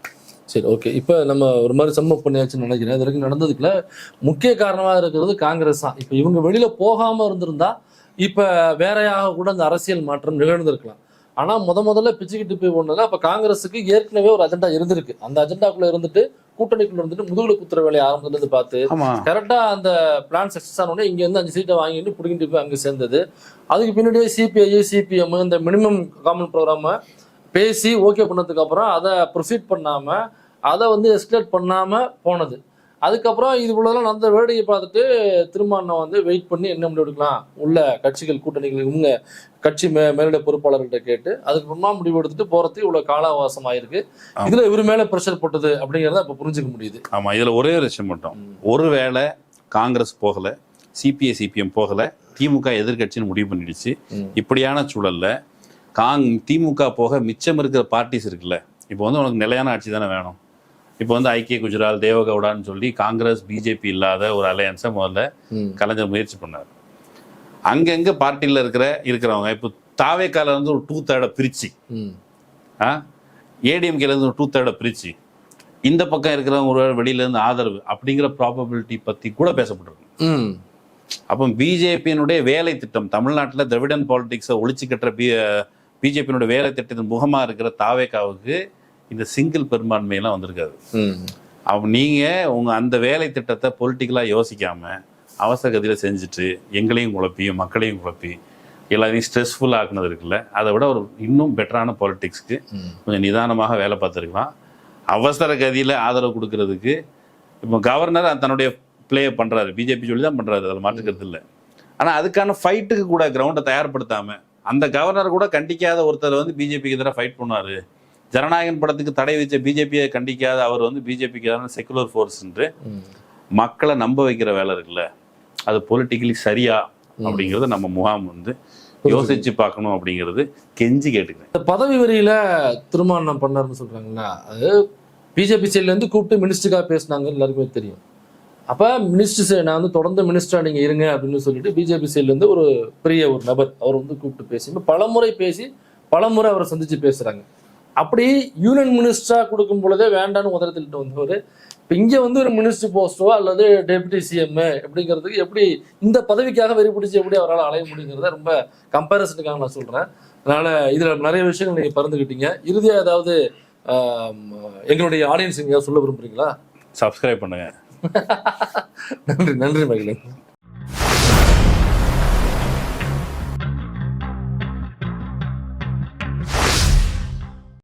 சரி, ஓகே. இப்போ நம்ம ஒரு மாதிரி சம்மப் பண்ணியாச்சுன்னு நினைக்கிறேன். இது வரைக்கும் நடந்ததுக்குள்ள முக்கிய காரணமாக இருக்கிறது காங்கிரஸ் தான். இப்போ இவங்க வெளியில் போகாமல் இருந்திருந்தா இப்போ வேறையாக கூட அந்த அரசியல் மாற்றம் நிகழ்ந்திருக்கலாம். ஆனால் முதல்ல பிச்சுக்கிட்டு போய் ஒன்றுனா அப்போ காங்கிரஸுக்கு ஏற்கனவே ஒரு அஜெண்டா இருந்திருக்கு. அந்த அஜெண்டாக்குள்ளே இருந்துட்டு கூட்டணிக்குள்ள இருந்துட்டு முதுகுல குத்துற வேலையை ஆரம்பத்துலேருந்து பார்த்து கரெக்டாக அந்த பிளான் சக்ஸஸ் ஆனோடனே இங்கேருந்து 5 சீட்டை வாங்கிட்டு பிடிக்கிட்டு போய் அங்கே சேர்ந்தது. அதுக்கு பின்னாடியே சிபிஐ சிபிஎம் இந்த மினிமம் காமன் ப்ரோக்ராமை பேசி ஓகே பண்ணதுக்கு அப்புறம் அதை ப்ரொசீட் பண்ணாம அதை வந்து எஸ்கலேட் பண்ணாம போனது. அதுக்கப்புறம் இது உள்ளதெல்லாம் நடந்த வேடிக்கை பார்த்துட்டு திருமாவளவன் வந்து வெயிட் பண்ணி என்ன முடிவு எடுக்கலாம் உள்ள கட்சிகள் கூட்டணிகள் இவங்க கட்சி மேலிட பொறுப்பாளர்கிட்ட கேட்டு அதுக்கப்புறமா முடிவு எடுத்துட்டு போறதுக்கு இவ்வளவு கால அவகாசம் ஆயிருக்கு. இதுல இவர் மேல ப்ரெஷர் போட்டது அப்படிங்கிறத இப்ப புரிஞ்சுக்க முடியுது. ஆமா, இதுல ஒரே ஒரு விஷயம் மட்டும், ஒருவேளை காங்கிரஸ் போகல, சிபிஐ சிபிஎம் போகல, திமுக எதிர்கட்சின்னு முடிவு பண்ணிடுச்சு. இப்படியான சூழல்ல திமுக போக மிச்சம் இருக்கிற பார்ட்டிஸ் இருக்குல்ல, இப்போ வந்து உனக்கு நிலையான ஆட்சி தானே வேணும். இப்போ வந்து ஐக்கிய குஜரால் தேவகவுடான்னு சொல்லி காங்கிரஸ் பிஜேபி இல்லாத ஒரு அலையன்ஸை முதல்ல கலைஞர் முயற்சி பண்ணார். அங்கங்க பார்ட்டியில் இருக்கிறவங்க இப்போ தாவேக்கால இருந்து ஒரு 2/3 பிரிச்சு, ஏடிஎம்கேல இருந்து ஒரு 2/3 பிரிச்சு, இந்த பக்கம் இருக்கிறவங்க ஒரு வெளியில இருந்து ஆதரவு அப்படிங்கிற ப்ராபபிலிட்டி பத்தி கூட பேசப்பட்டிருக்கு. அப்போ பிஜேபியினுடைய வேலை திட்டம் தமிழ்நாட்டில் திராவிடன் பாலிடிக்ஸை ஒழிச்சு கட்டுற பிஜேபியினுடைய வேலை திட்டத்தின் முகமா இருக்கிற தாவேக்காவுக்கு இந்த சிங்கிள் பெரும்பான்மையெல்லாம் வந்திருக்காது. அப்போ நீங்க உங்க அந்த வேலை திட்டத்தை பொலிட்டிக்கலா யோசிக்காம அவசர கதியில் செஞ்சுட்டு எங்களையும் குழப்பி மக்களையும் குழப்பி எல்லாரையும் ஸ்ட்ரெஸ்ஃபுல் ஆக்குனது இருக்குல்ல, அதை விட ஒரு இன்னும் பெட்டரான பாலிடிக்ஸ்க்கு கொஞ்சம் நிதானமாக வேலை பார்த்துருக்கலாம். அவசர கதியில் ஆதரவு கொடுக்கறதுக்கு இப்போ கவர்னர் தன்னுடைய பிளே பண்ணுறாரு, பிஜேபி சொல்லி தான் பண்ணுறாரு, அதில் மாற்றுக்கிறது இல்லை. ஆனால் அதுக்கான ஃபைட்டுக்கு கூட கிரவுண்டை தயார்படுத்தாமல் அந்த கவர்னர் கூட கண்டிக்காத ஒருத்தர் வந்து பிஜேபிக்கு எதிராக ஃபைட் பண்ணார். ஜனநாயகன் படத்துக்கு தடை வச்ச பிஜேபியை கண்டிக்காத அவர் வந்து பிஜேபிக்கு எதிரான செக்குலர் ஃபோர்ஸ் என்று மக்களை நம்ப வைக்கிற வேலை இருக்குல்ல, அது பொலிட்டிக்கலி சரியா அப்படிங்கிறத நம்ம முகாம் வந்து யோசிச்சு பார்க்கணும் அப்படிங்கிறது கெஞ்சி கேட்டுக்கிறேன். இந்த பதவி வரியில திருமணம் பண்ணாருன்னு சொல்றாங்களா, அது பிஜேபி சைட்ல இருந்து கூப்பிட்டு மினிஸ்டருக்காக பேசினாங்க, எல்லாருக்குமே தெரியும். அப்போ மினிஸ்டர் நான் வந்து தொடர்ந்து மினிஸ்டராக நீங்கள் இருங்க அப்படின்னு சொல்லிட்டு பிஜேபி சைட்லேருந்து ஒரு பெரிய ஒரு நபர் அவர் வந்து கூப்பிட்டு பேசி பலமுறை அவரை சந்திச்சு பேசுகிறாங்க. அப்படி யூனியன் மினிஸ்டராக கொடுக்கும் பொழுதே வேண்டான்னு முதலத்திட்டு வந்தவர் இப்போ இங்கே வந்து ஒரு மினிஸ்டர் போஸ்டோ அல்லது டெபுட்டி சிஎம் எப்படிங்கிறதுக்கு எப்படி இந்த பதவிக்காக வெறி பிடிச்சி எப்படி அவரால் அலைய முடியுங்கிறத ரொம்ப கம்பேரிசனுக்காக நான் சொல்கிறேன். அதனால் இதில் நிறைய விஷயங்கள் நீங்கள் பகிர்ந்துக்கிட்டீங்க. இறுதியாக ஏதாவது எங்களுடைய ஆடியன்ஸ் எங்கேயாவது சொல்ல விரும்புறீங்களா? சப்ஸ்கிரைப் பண்ணுங்க. நன்றி மகிழன்.